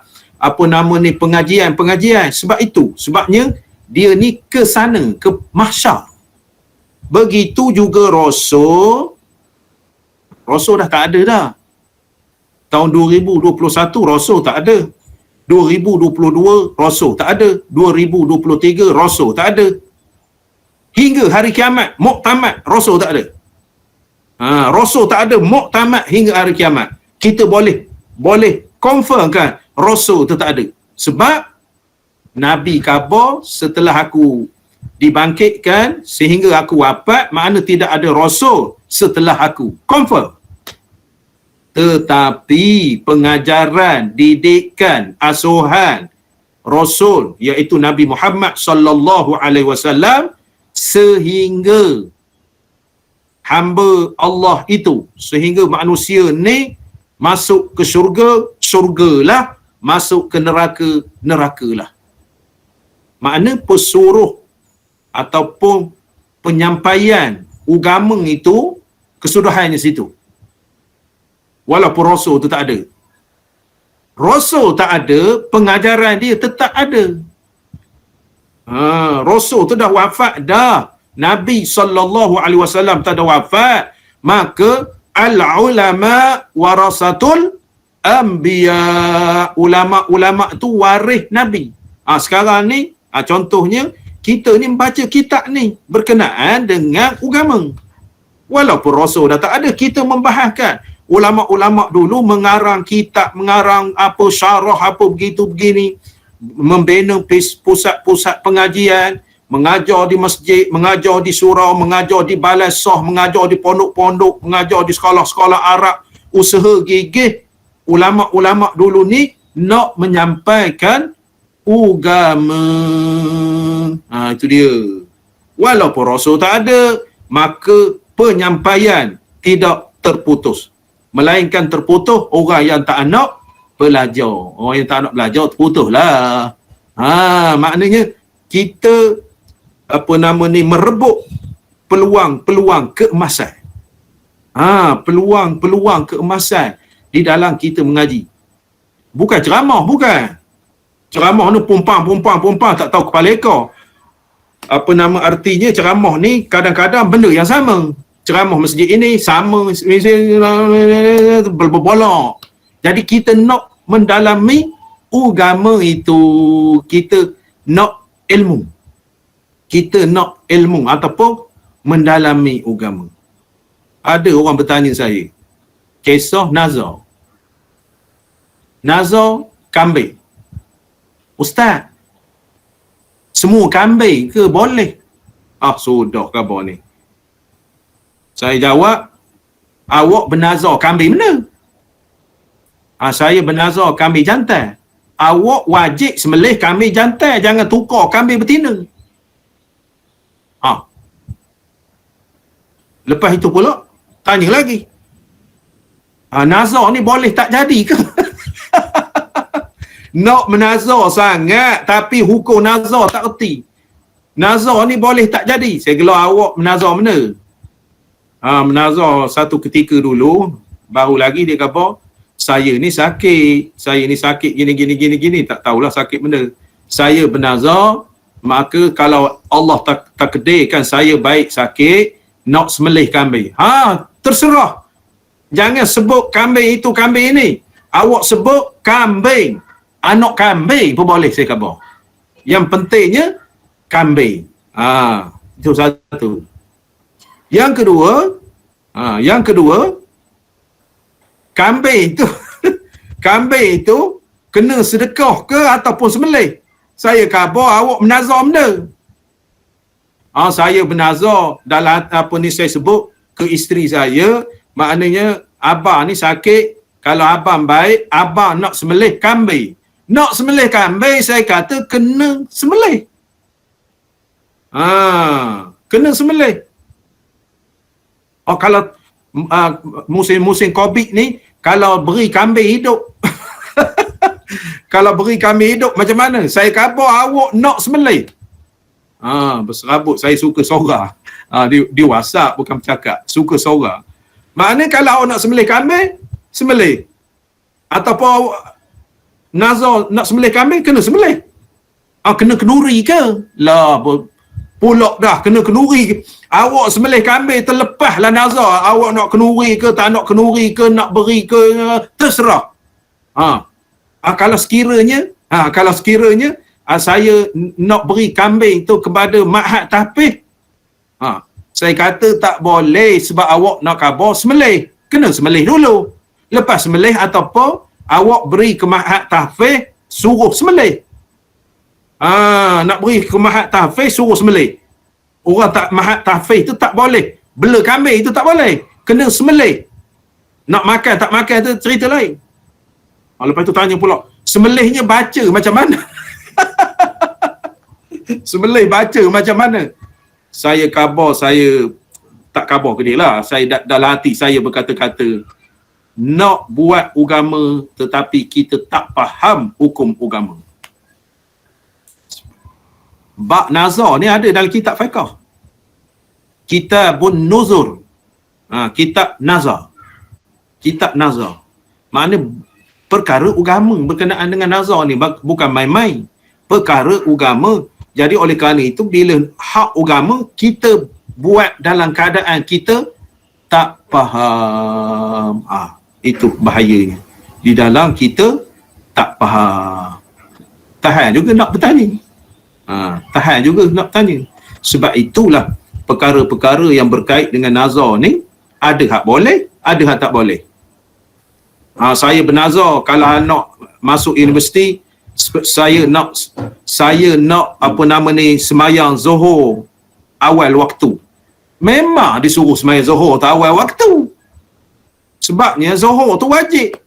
pengajian. Sebab itu, sebabnya dia ni ke sana, ke mahsyar. Begitu juga Rasul dah tak ada dah. Tahun 2021 Rasul tak ada. 2022 Rasul tak ada. 2023 Rasul tak ada. Hingga hari kiamat, muktamad, Rasul tak ada. Rasul tak ada muktamad hingga hari kiamat. Kita boleh confirmkan Rasul tu tak ada. Sebab Nabi khabar setelah aku dibangkitkan sehingga aku wafat, makna tidak ada Rasul setelah aku. Confirm. Tetapi pengajaran, didikan, asuhan Rasul iaitu Nabi Muhammad sallallahu alaihi wasallam sehingga hamba Allah itu, sehingga manusia ni masuk ke syurga, syurgalah, masuk ke neraka, nerakalah. Makna pesuruh ataupun penyampaian agama itu kesudahannya situ. Walaupun Rasul tu tak ada. Rasul tak ada, pengajaran dia tetap ada. Rasul tu dah wafat dah. Nabi sallallahu alaihi wasallam tak ada wafat. Maka al-ulama warasatul anbiya. Ulama-ulama tu waris Nabi. Sekarang ni contohnya kita ni membaca kitab ni berkenaan dengan agama. Walaupun Rasul dah tak ada, kita membahaskan. Ulama-ulama dulu mengarang kitab, mengarang apa syarah, apa begitu begini, membina pusat-pusat pengajian, mengajar di masjid, mengajar di surau, mengajar di balai sah, mengajar di pondok-pondok, mengajar di sekolah-sekolah Arab, usaha gigih. Ulama-ulama dulu ni nak menyampaikan agama. Itu dia. Walaupun Rasul tak ada, maka penyampaian tidak terputus. Melainkan terputus orang yang tak nak belajar. Orang yang tak nak belajar terputuslah. Maknanya kita merebut peluang-peluang keemasan. Peluang-peluang keemasan di dalam kita mengaji. Bukan ceramah, bukan. Ceramah ni pumpang tak tahu kepala ekor. Artinya ceramah ni kadang-kadang benda yang sama. Ceramah masjid ini sama, berbolak. Jadi kita nak mendalami agama itu, kita nak ilmu. Kita nak ilmu ataupun mendalami agama. Ada orang bertanya saya, kisah nazar. Nazar kambing. Ustaz, semua kambing ke boleh? Sudah khabar ni. Saya jawab, awak bernazar kambing mana? Saya bernazar kambing jantan. Awak wajib sembelih kambing jantan, jangan tukar kambing betina. Lepas itu pula tanya lagi, nazar ni boleh tak jadi ke? Nak menazar sangat tapi hukum nazar tak erti. Nazar ni boleh tak jadi? Saya gelar, awak menazar mana? Menazar satu ketika dulu, baru lagi dia kata, saya ni sakit gini, tak tahulah sakit benda. Saya bernazar, maka kalau Allah takdirkan saya baik sakit, nak sembelih kambing. Terserah. Jangan sebut kambing itu kambing ini. Awak sebut kambing. Anak kambing pun boleh, saya kata. Yang pentingnya kambing. Itu satu. Yang kedua, kambing itu kena sedekah ke ataupun sembelih? Saya khabar awak menazar benda. Saya bernazar dalam saya sebut ke isteri saya, maknanya abang ni sakit, kalau abang baik, abang nak sembelih kambing. Nak sembelih kambing, saya kata kena sembelih. Kena sembelih. Kalau musim COVID ni, kalau beri kambing hidup, kalau beri kambing hidup macam mana? Saya khabar awak nak sembelih. Berserabut, saya suka sorang. Di WhatsApp bukan bercakap, suka sorang. Maknanya kalau awak nak sembelih kambing, sembelih. Ataupun nazar nak sembelih kambing, kena sembelih. Kena kenduri ke? Lah, pulak dah kena kenduri. Awak sembelih kambing terlepaslah nazar. Awak nak kenduri ke, tak nak kenduri ke, nak beri ke, terserah. Kalau sekiranya saya nak beri kambing tu kepada ma'had tahfiz, Saya kata tak boleh sebab awak nak khabar sembelih. Kena sembelih dulu. Lepas sembelih ataupun awak beri kemahat tahfiz, suruh sembelih. Nak beri kemahat tahfiz, suruh sembelih. Orang tak mahat tahfiz tu tak boleh. Bela kambing itu tak boleh. Kena sembelih. Nak makan tak makan tu cerita lain. Lepas tu tanya pula, sembelihnya baca macam mana? Sembelih baca macam mana? Saya khabar, saya tak khabar ke dia lah. Saya dalam hati saya berkata-kata, nak buat agama tetapi kita tak faham hukum agama. Bab nazar ni ada dalam kitab fiqh. Kitabun nuzur. Kitab nazar. Kitab nazar. Maknanya perkara agama berkenaan dengan nazar ni bukan main-main. Perkara agama. Jadi oleh kerana itu bila hak agama kita buat dalam keadaan kita tak faham. Itu bahayanya. Di dalam kita tak faham. Tahan juga nak bertanya. Tahan juga nak bertanya. Sebab itulah perkara-perkara yang berkait dengan nazar ni ada hak boleh, ada hak tak boleh. Saya bernazar kalau anak masuk universiti, saya nak apa nama ni semayang Zuhur awal waktu. Memang disuruh semayang Zuhur tu awal waktu. Sebabnya Zuhur tu wajib.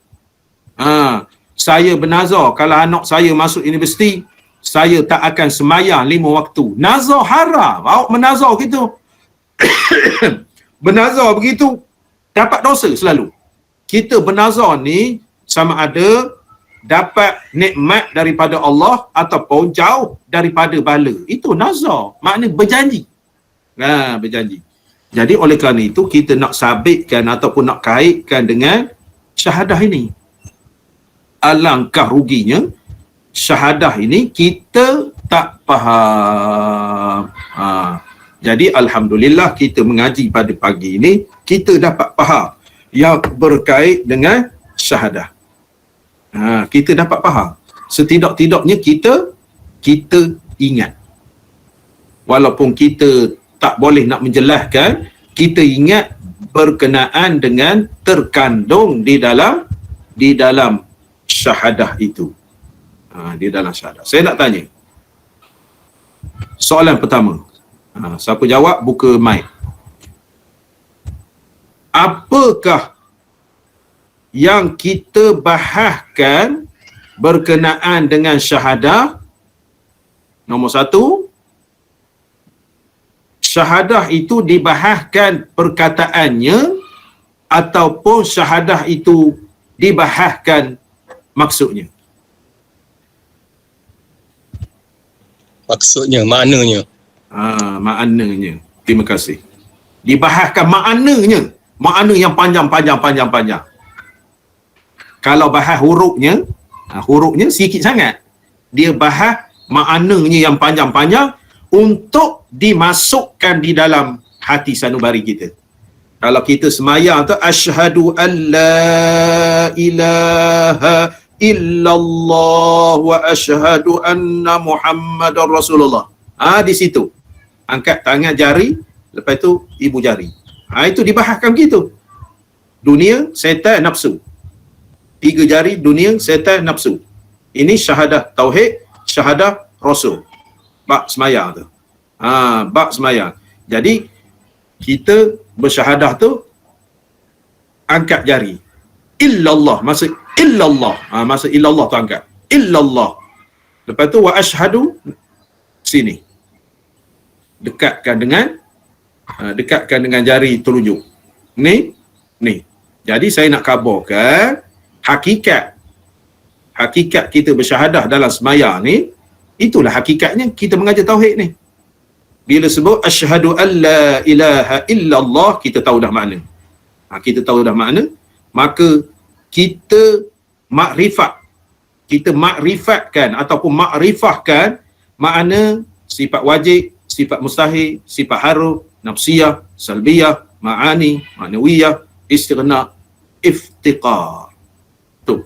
Saya bernazar kalau anak saya masuk universiti, saya tak akan semayang 5 waktu. Nazar haram. Awak menazar gitu. Bernazar begitu dapat dosa selalu. Kita bernazar ni sama ada dapat nikmat daripada Allah ataupun jauh daripada bala. Itu nazar. Maknanya berjanji. Berjanji. Jadi oleh kerana itu kita nak sabitkan ataupun nak kaitkan dengan syahadah ini. Alangkah ruginya syahadah ini kita tak faham. Jadi alhamdulillah kita mengaji pada pagi ini kita dapat faham yang berkait dengan syahadah. Kita dapat faham. Setidak-tidaknya kita ingat. Walaupun kita tak boleh nak menjelaskan, kita ingat berkenaan dengan terkandung di dalam syahadah itu. Di dalam syahadah. Saya nak tanya. Soalan pertama. Siapa jawab buka mic. Apakah yang kita bahaskan berkenaan dengan syahadah? Nombor 1, syahadah itu dibahaskan perkataannya ataupun syahadah itu dibahaskan maksudnya? Maksudnya, maknanya. Maknanya. Terima kasih. Dibahaskan maknanya. Makna yang panjang. Kalau bahas hurufnya sikit sangat. Dia bahas maknanya yang panjang-panjang untuk dimasukkan di dalam hati sanubari kita. Kalau kita semayang tu asyhadu an la ilaha illallah wa asyhadu anna Muhammadar Rasulullah. Di situ angkat tangan jari, lepas tu ibu jari. Itu dibahaskan begitu. Dunia, syaitan, nafsu. 3 jari, dunia, syaitan, nafsu. Ini syahadah tauhid, syahadah rasul. Bab semayang tu. Bab semayang. Jadi kita bersyahadah tu angkat jari. Illallah, maksud illallah. Maksud illallah tu angkat. Illallah. Lepas tu wa asyhadu sini. Dekatkan dengan jari telunjuk. Ni. Jadi saya nak kabarkan hakikat kita bersyahadah dalam semayang ni, itulah hakikatnya kita mengajar tauhid ni. Bila sebut asyhadu an la ilaha illallah, kita tahu dah makna. Kita tahu dah makna, maka kita makrifatkan ataupun makrifahkan makna sifat wajib, sifat mustahil, sifat haruf, nafsiyah, salbiyah, ma'ani, ma'nawiyah, istighna, iftiqar. Tu.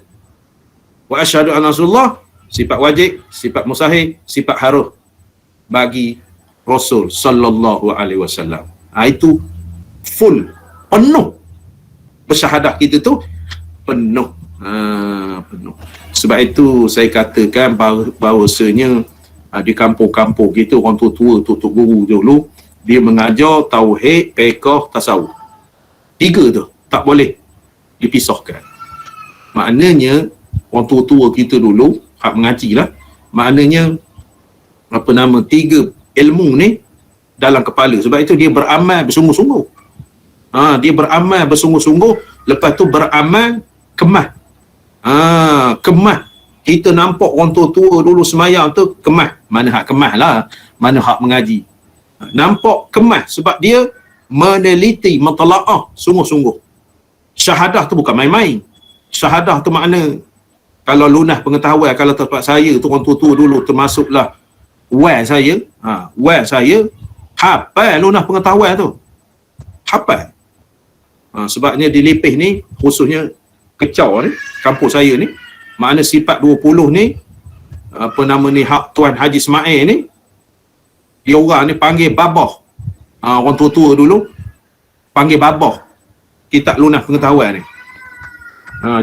Wa asyhadu anna Rasulullah, sifat wajib, sifat mustahil, sifat haruf bagi Rasul sallallahu alaihi wasallam. Itu full, penuh. Bersyahadah kita tu penuh. Penuh. Sebab itu saya katakan bahawasanya di kampung-kampung kita, orang tua-tua, tutup guru dulu, dia mengajar tauhid, fiqh, tasawuf. 3 tu tak boleh dipisahkan. Maknanya orang tua-tua kita dulu hak mengaji lah, maknanya 3 ilmu ni dalam kepala. Sebab itu dia beramal bersungguh-sungguh. Dia beramal bersungguh-sungguh, lepas tu beramal kemah. Kemah. Kita nampak orang tua-tua dulu semayang tu kemah. Mana hak kemah lah, mana hak mengaji. Nampak kemah sebab dia meneliti, mentalaah sungguh-sungguh. Syahadah tu bukan main-main. Syahadah tu makna, kalau lunah pengetahuan, kalau tempat saya tu orang tua-tua dulu, termasuklah saya hafal lunah pengetahuan tu. Hafal. Sebabnya di Lepeh ni, khususnya Kecau ni, kampung saya ni, makna sifat 20 ni, hak Tuan Haji Ismail ni, dia orang ni panggil babah. Orang tua-tua dulu panggil babah kitab lunah pengetahuan ni.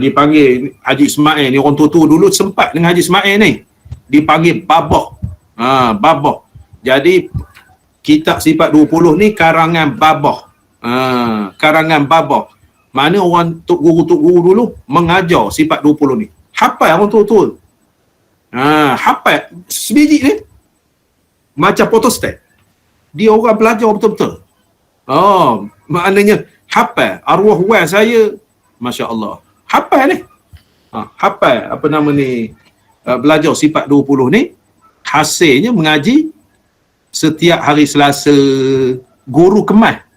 Dia panggil Haji Ismail ni, orang tua-tua dulu sempat dengan Haji Ismail ni, dipanggil babah. Babah. Jadi kitab sifat 20 ni karangan babah. Karangan babah. Mana orang tok guru dulu mengajar sifat 20 ni. Hafal orang tua-tua. Hafal sebiji ni macam photostat. Dia orang belajar betul-betul. Maknanya hafal arwah wan saya, masya-Allah. Hafal ni. Hafal belajar sifat 20 ni, hasilnya mengaji setiap hari Selasa. Guru kemah.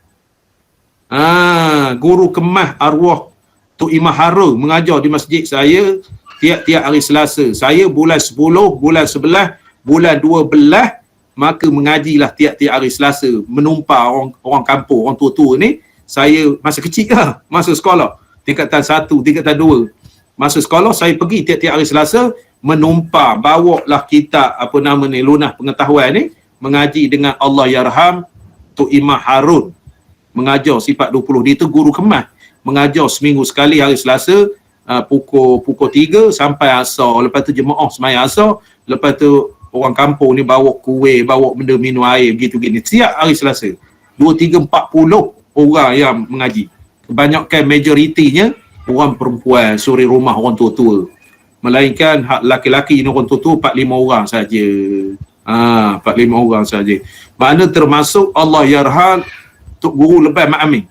Guru kemah arwah Tok Imam Harun mengajar di masjid saya tiap-tiap hari Selasa. Saya bulan 10, bulan 11, bulan 12 maka mengajilah tiap-tiap hari Selasa, menumpah orang kampung, orang tua-tua ni. Saya masa kecil lah, masa sekolah tingkatan 1, tingkatan 2, masa sekolah saya pergi tiap-tiap hari Selasa menumpah, bawalah kitab lunah pengetahuan ni, mengaji dengan Allah Yarham Tok Imam Harun mengajar sifat 20. Dia tu guru kemah, mengajar seminggu sekali hari Selasa, pukul 3 sampai asar. Lepas tu jemaah semayang asar, lepas tu orang kampung ni bawa kuih, bawa benda minum air, begitu gini setiap hari Selasa. 2, 3, 40 orang yang mengaji. Kebanyakan majoritinya orang perempuan, suri rumah orang tua-tua. Melainkan hak laki-laki ni orang tua-tua 4-5 orang saja. 4-5 orang saja. Mana termasuk Allah Yarham Tok Guru Leban Mak Amin.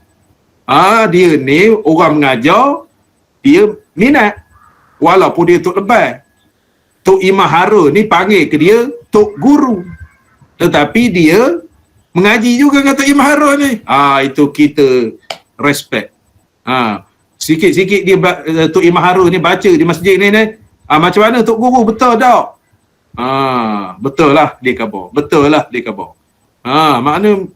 Dia ni orang mengajar, dia minat. Walaupun dia Tok Leban. Tok Imam Harun ni panggil ke dia Tok Guru. Tetapi dia mengaji juga dengan Tok Imam Harun ni. Itu kita respect. Sikit-sikit dia Tok Imam Harun ni baca di masjid ni. Macam mana Tok Guru, betul tak? Betul lah dia khabar. Betul lah dia khabar. Makna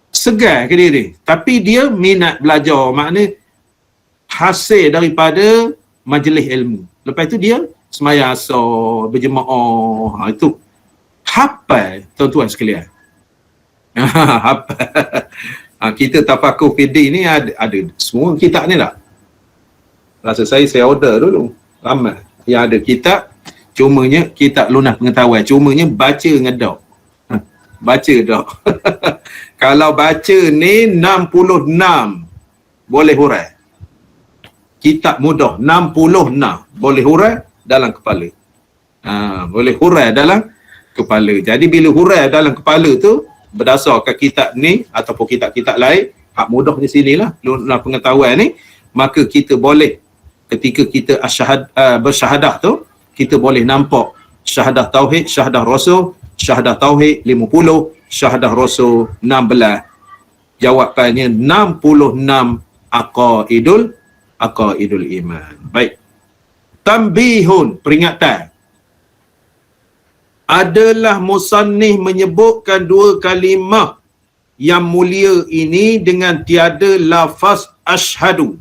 segar ke dia ni. Tapi dia minat belajar. Makna hasil daripada majlis ilmu. Lepas itu dia semayang asar, berjemaah. Itu hafal, tuan-tuan sekalian. Hafal. Kita tafakur fiddin ni ada semua kitab ni lah. Rasa saya order dulu. Ramai yang ada kitab. Cumanya kitab lunah pengetahuan. Cumanya baca ngedak. Baca dak. Kalau baca ni 66 boleh hurai. Kitab mudah 66 boleh hurai dalam kepala. Boleh hurai dalam kepala. Jadi bila hurai dalam kepala tu berdasarkan kitab ni ataupun kitab-kitab lain, hak mudah di sinilah lunah pengetahuan ni, maka kita boleh ketika kita bersyahadah tu, kita boleh nampak syahadah tauhid, syahadah rasul, syahadah tauhid 50, syahadah rasul 16. Jawapannya 66 aqaidul iman. Baik. Tambihun, peringatan. Adalah musannif menyebutkan 2 kalimah yang mulia ini dengan tiada lafaz asyhadu.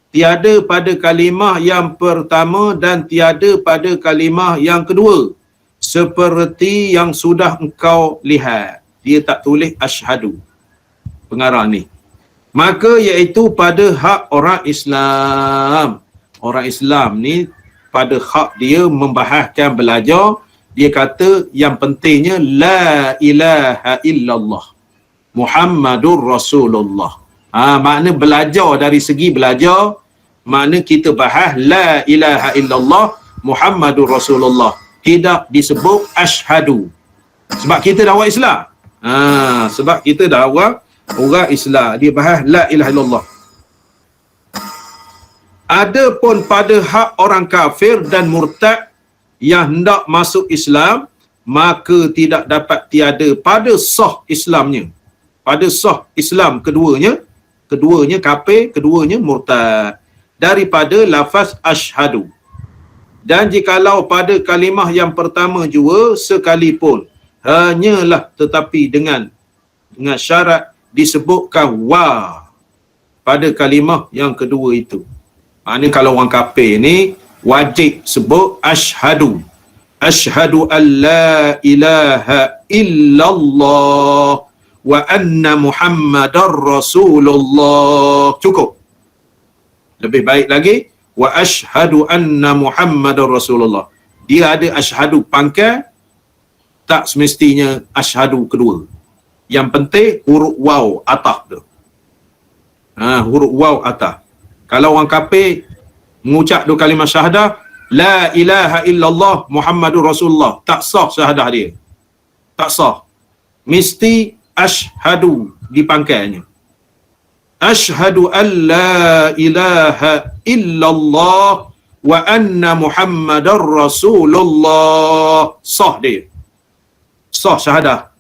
Tiada pada kalimah yang pertama dan tiada pada kalimah yang kedua. Seperti yang sudah engkau lihat. Dia tak tulis asyhadu. pengarang ni. Maka iaitu pada hak orang Islam. Orang Islam ni pada hak dia membahaskan belajar, dia kata yang pentingnya la ilaha illallah Muhammadur Rasulullah. Makna belajar dari segi belajar, makna kita bahas la ilaha illallah Muhammadur Rasulullah. Tidak disebut asyhadu. Sebab kita dakwah Islam. Sebab kita dakwah orang Islam, dia bahas la ilaha illallah. Adapun pada hak orang kafir dan murtad yang hendak masuk Islam, maka tidak dapat tiada pada sah Islamnya. Pada sah Islam keduanya kafir, keduanya murtad, daripada lafaz asyhadu. Dan jikalau pada kalimah yang pertama jua sekalipun, hanyalah tetapi dengan syarat disebutkan wa pada kalimah yang kedua itu. Maknanya kalau orang kafir ni wajib sebut asyhadu. Asyhadu an la ilaha illallah wa anna Muhammadar Rasulullah. Cukup. Lebih baik lagi, wa asyhadu anna Muhammadar Rasulullah. Dia ada asyhadu pangkal, tak semestinya asyhadu kedua. Yang penting huruf waw atas tu. Huruf waw atas. Kalau orang kafir mengucap dua kalimah syahadah, la ilaha illallah Muhammadur Rasulullah, tak sah syahadah dia. Tak sah. Mesti asyhadu dipangkalnya. Asyhadu an la ilaha illallah wa anna Muhammadar Rasulullah. Sah dia. Sah syahadah.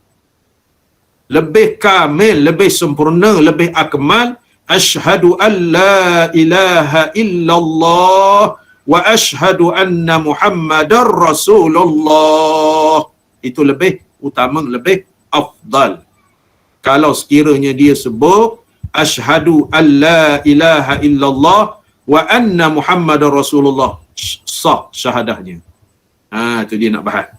Lebih kamil, lebih sempurna, lebih akmal. Asyhadu an la ilaha illallah wa asyhadu anna Muhammadar Rasulullah. Itu lebih utama, lebih afdal. Kalau sekiranya dia sebut asyhadu an la ilaha illallah wa anna Muhammadar Rasulullah, sah syahadahnya. Itu dia nak bahas.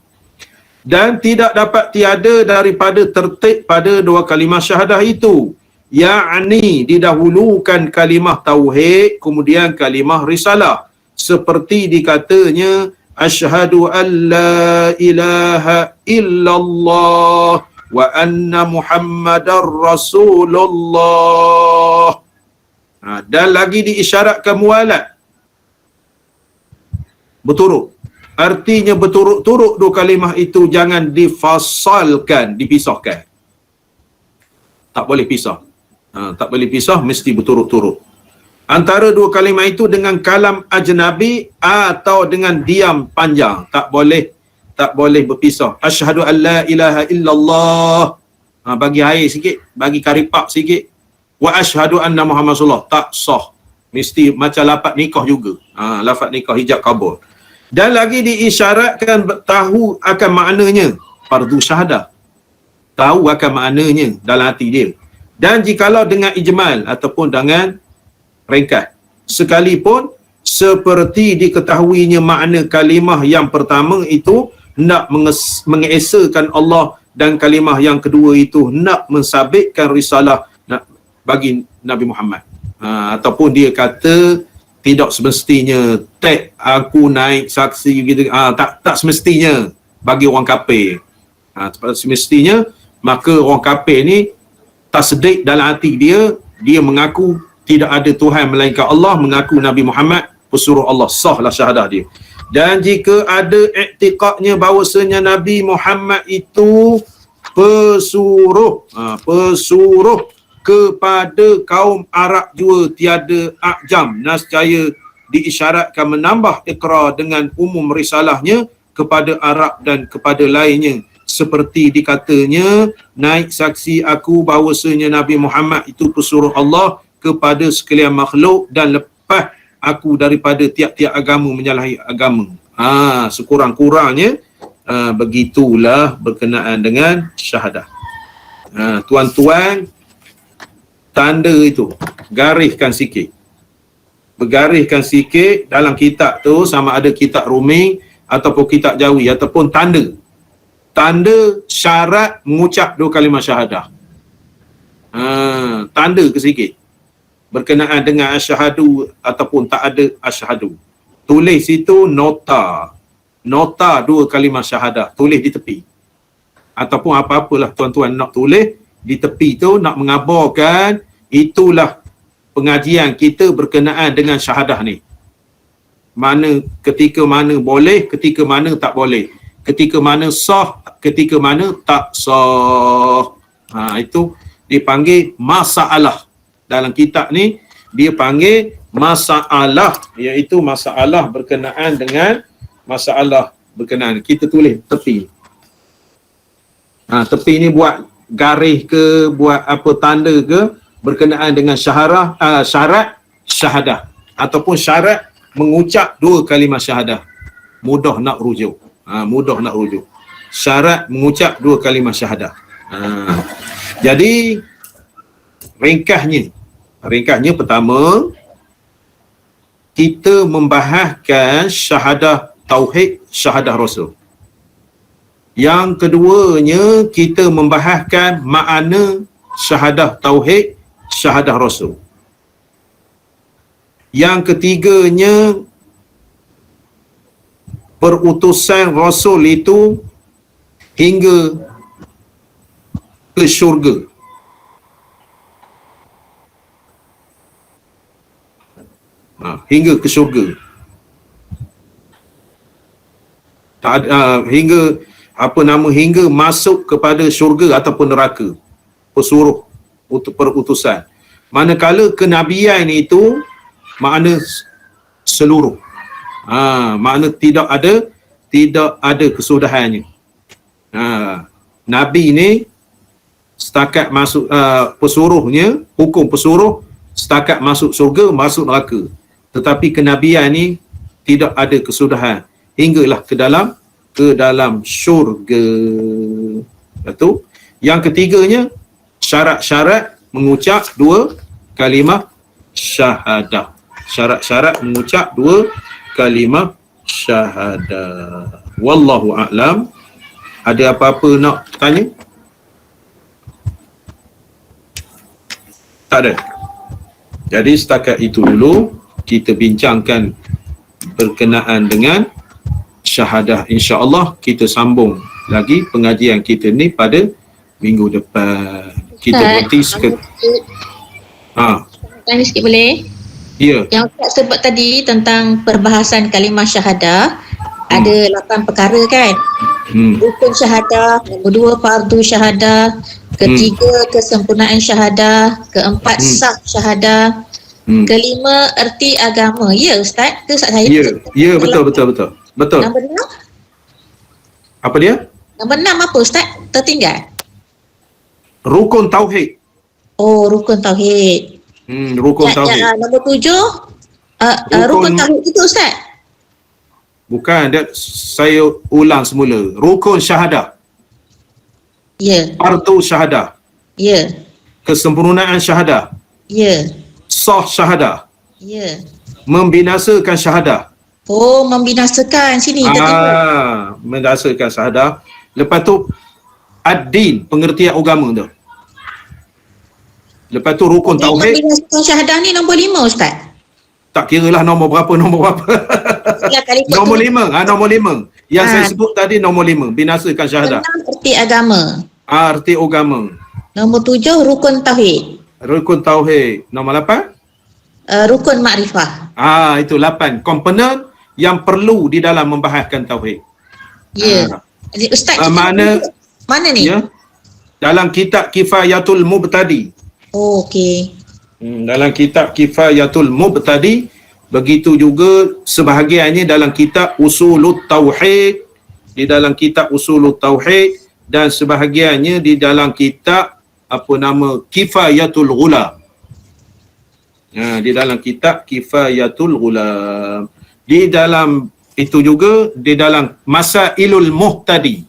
Dan tidak dapat tiada daripada tertib pada dua kalimah syahadah itu, yakni didahulukan kalimah tauhid kemudian kalimah risalah, seperti dikatanya asyhadu an la ilaha illallah wa anna Muhammadar Rasulullah. Dan lagi diisyaratkan mualat, berturut. Artinya berturut-turut dua kalimah itu jangan difasalkan, dipisahkan. Tak boleh pisah. Tak boleh pisah, mesti berturut-turut. Antara dua kalimah itu dengan kalam ajnabi atau dengan diam panjang, tak boleh berpisah. Asyhadu an la ilaha illallah, bagi air sikit, bagi karipak sikit. Wa asyhadu anna Muhammad Rasulullah, tak sah. Mesti macam lafaz nikah juga. Lafaz nikah hijab kabul. Dan lagi diisyaratkan tahu akan maknanya, fardu syahadah. Tahu akan maknanya dalam hati dia. Dan jikalau dengan ijmal ataupun dengan ringkas, sekalipun seperti diketahuinya makna kalimah yang pertama itu hendak mengesakan Allah, dan kalimah yang kedua itu hendak mensabitkan risalah bagi Nabi Muhammad. Ataupun dia kata tidak semestinya tag aku naik saksi gitu, tak semestinya bagi orang kafir. Semestinya maka orang kafir ni tasdik dalam hati dia, dia mengaku tidak ada Tuhan melainkan Allah, mengaku Nabi Muhammad pesuruh Allah, sahlah syahadah dia. Dan jika ada iktiqadnya bahawasanya Nabi Muhammad itu pesuruh kepada kaum Arab jua, tiada ajam, nascaya diisyaratkan menambah ikrar dengan umum risalahnya kepada Arab dan kepada lainnya, seperti dikatanya naik saksi aku bahawasanya Nabi Muhammad itu pesuruh Allah kepada sekalian makhluk, dan lepas aku daripada tiap-tiap agama menyalahi agama. Sekurang-kurangnya begitulah berkenaan dengan syahadah. Tuan-tuan, tanda itu gariskan sikit. Bergariskan sikit dalam kitab tu, sama ada kitab Rumi ataupun kitab Jawi, ataupun tanda syarat mengucap dua kalimah syahadah. Tanda ke sikit berkenaan dengan asyhadu ataupun tak ada asyhadu. Tulis situ nota 2 kalimah syahadah, tulis di tepi. Ataupun apa-apalah tuan-tuan nak tulis di tepi tu, nak mengabarkan itulah pengajian kita berkenaan dengan syahadah ni. Ketika mana boleh, ketika mana tak boleh, ketika mana sah, ketika mana tak sah. Itu dipanggil masalah. Dalam kitab ni dia panggil masalah, iaitu masalah berkenaan dengan kita tulis tepi. Tepi ni buat garis ke, buat apa tanda ke berkenaan dengan syarat syahadah ataupun syarat mengucap 2 kalimah syahadah. Mudah nak rujuk. Syarat mengucap 2 kalimah syahadah. Jadi ringkasnya pertama, kita membahaskan syahadah tauhid, syahadah rasul. Yang keduanya, kita membahaskan makna syahadah tauhid, syahadah rasul. Yang ketiganya, perutusan rasul itu hingga ke syurga. Hingga ke syurga. Hingga masuk kepada syurga ataupun neraka. Pesuruh untuk perutusan. Manakala kenabian itu makna seluruh. Makna tidak ada kesudahannya. Nabi ni setakat masuk pesuruhnya, hukum pesuruh setakat masuk syurga, masuk neraka. Tetapi kenabian ni tidak ada kesudahan hinggalah ke dalam syurga. Itu. Yang ketiganya, syarat-syarat mengucap 2 kalimah syahadah. Syarat-syarat mengucap 2 kalimah syahadah. Wallahu a'lam. Ada apa-apa nak tanya? Tak ada. Jadi setakat itu dulu kita bincangkan berkenaan dengan syahadah. InsyaAllah kita sambung lagi pengajian kita ni pada minggu depan. Kita berhenti Tanya sikit boleh? Ya. Yang Ustaz sebut tadi tentang perbahasan kalimah syahadah, ada 8 perkara kan? Rukun syahadah, nombor 2 fardu syahadah, ketiga kesempurnaan syahadah, keempat sah syahadah, kelima erti agama. Ya Ustaz, tu Ustaz saya. Ya, betul. Nombor 6? Apa dia? Nombor 6 apa Ustaz? Tertinggal. Rukun tauhid. Oh, rukun tauhid. Rukun tauhid. Nombor 7 rukun tauhid itu Ustaz. Bukan, saya ulang semula. Rukun syahadah. Ya. Fardu syahadah. Ya. Kesempurnaan syahadah. Ya. Sah syahadah. Ya. Membinasakan syahadah. Oh, membinasakan sini. Membinasakan syahadah. Lepas tu ad-din, pengertian agama tu. Lepas tu rukun tauhid. Membinasakan syahadah ni nombor 5 Ustaz. Tak kira lah nombor berapa. Nombor 5. Nombor 5. Yang saya sebut tadi nombor 5. Binasakan syahadah. 6 erti agama. Arti agama. Nombor 7 rukun tauhid. Rukun tauhid. Nombor 8. Rukun makrifah. Itu 8 komponen yang perlu di dalam membahaskan tauhid. Ya. Ustaz, mana ni? Ya. Dalam kitab Kifayatul Mubtadi. Oh, okey. Dalam kitab Kifayatul Mubtadi, begitu juga sebahagiannya dalam kitab Usulut Tauhid, di dalam kitab Usulut Tauhid, dan sebahagiannya di dalam kitab Kifayatul Ghulam. Di dalam kitab Kifayatul Ghulam. Di dalam itu juga di dalam Masailul Muhtadi.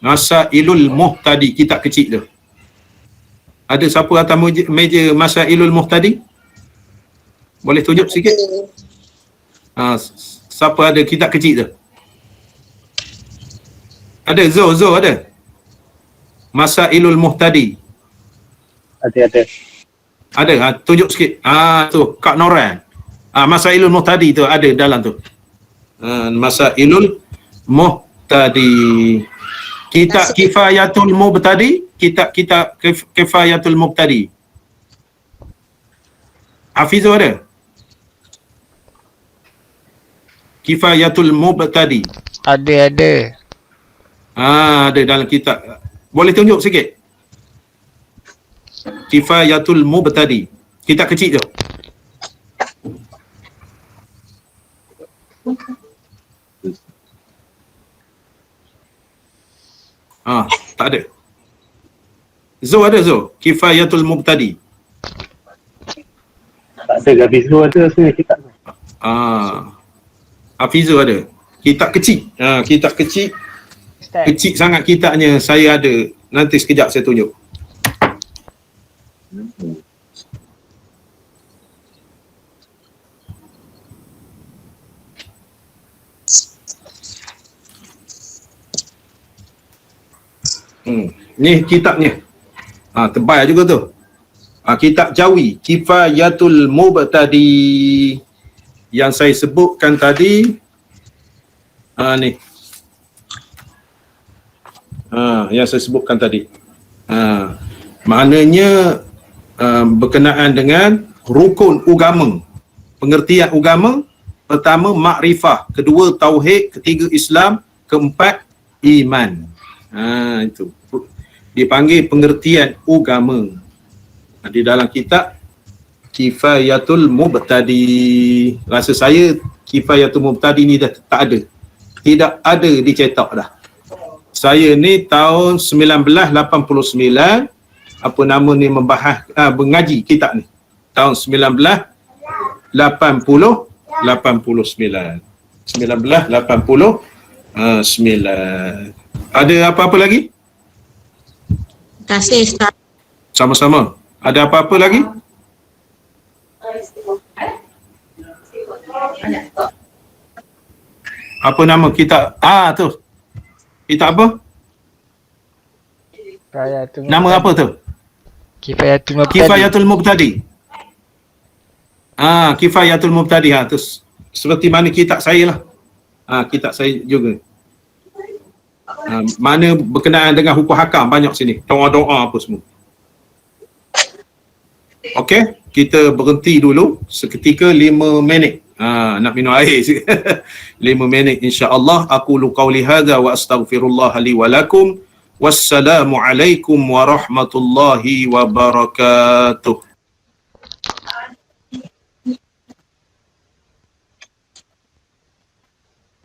Masailul Muhtadi, kitab kecil tu. Ada siapa atas meja Masailul Muhtadi? Boleh tunjuk sikit? Siapa ada kitab kecil tu? Ada? Zo ada? Masailul Muhtadi. Ada. Ada, tunjuk sikit. Tu Kak Noran. Masailul Muhtadi tu ada dalam tu. Masailul Muhtadi. Kitab Kifayatul Mubtadi, kitab Kifayatul Mubtadi. Hafizul ada? Kifayatul Mubtadi. Ada. Ada dalam kitab. Boleh tunjuk sikit? Kifayatul Mubtadi. Kitab kecil tu. Tak ada. Zo ada Zo? Kifayatul Mubtadi. Tak ada, Gabizo ada saya kitab tu. Hafizul ada. Kitab kecil. Kitab kecil. Kecil sangat kitabnya. Saya ada. Nanti sekejap saya tunjuk. Ni kitabnya. Tebal juga tu. Kitab Jawi, Kifayatul Mubtadi, yang saya sebutkan tadi. Ni. Yang saya sebutkan tadi. Maknanya berkenaan dengan rukun agama. Pengertian agama, pertama makrifah, kedua tauhid, ketiga Islam, keempat iman. Itu dipanggil pengertian agama. Di dalam kitab Kifayatul Mubtadi. Rasa saya Kifayatul Mubtadi ni dah tak ada. Tidak ada dicetak dah. Saya ni tahun 1989 mengaji kitab ni. Tahun 1989. 1989. Ada apa-apa lagi? Terima kasih Ustaz. Sama-sama. Ada apa-apa lagi? Apa nama kitab? Tu. Kitab apa? Nama apa tu? Kifayatul Mubtadi. Kifayatul Mubtadi. Tu seperti mana kitab saya lah. Kitab saya juga. Mana berkenaan dengan hukum hakam banyak sini. Doa-doa apa semua. Okey, kita berhenti dulu seketika 5 minit. Nak minum air 5 minit insya-Allah. Aqulu qauli hadza wa astaghfirullah li wa lakum. Wassalamualaikum warahmatullahi wabarakatuh.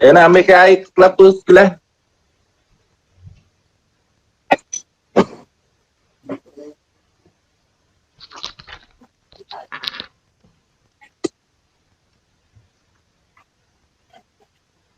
Nak ambil air kelapa sebelah.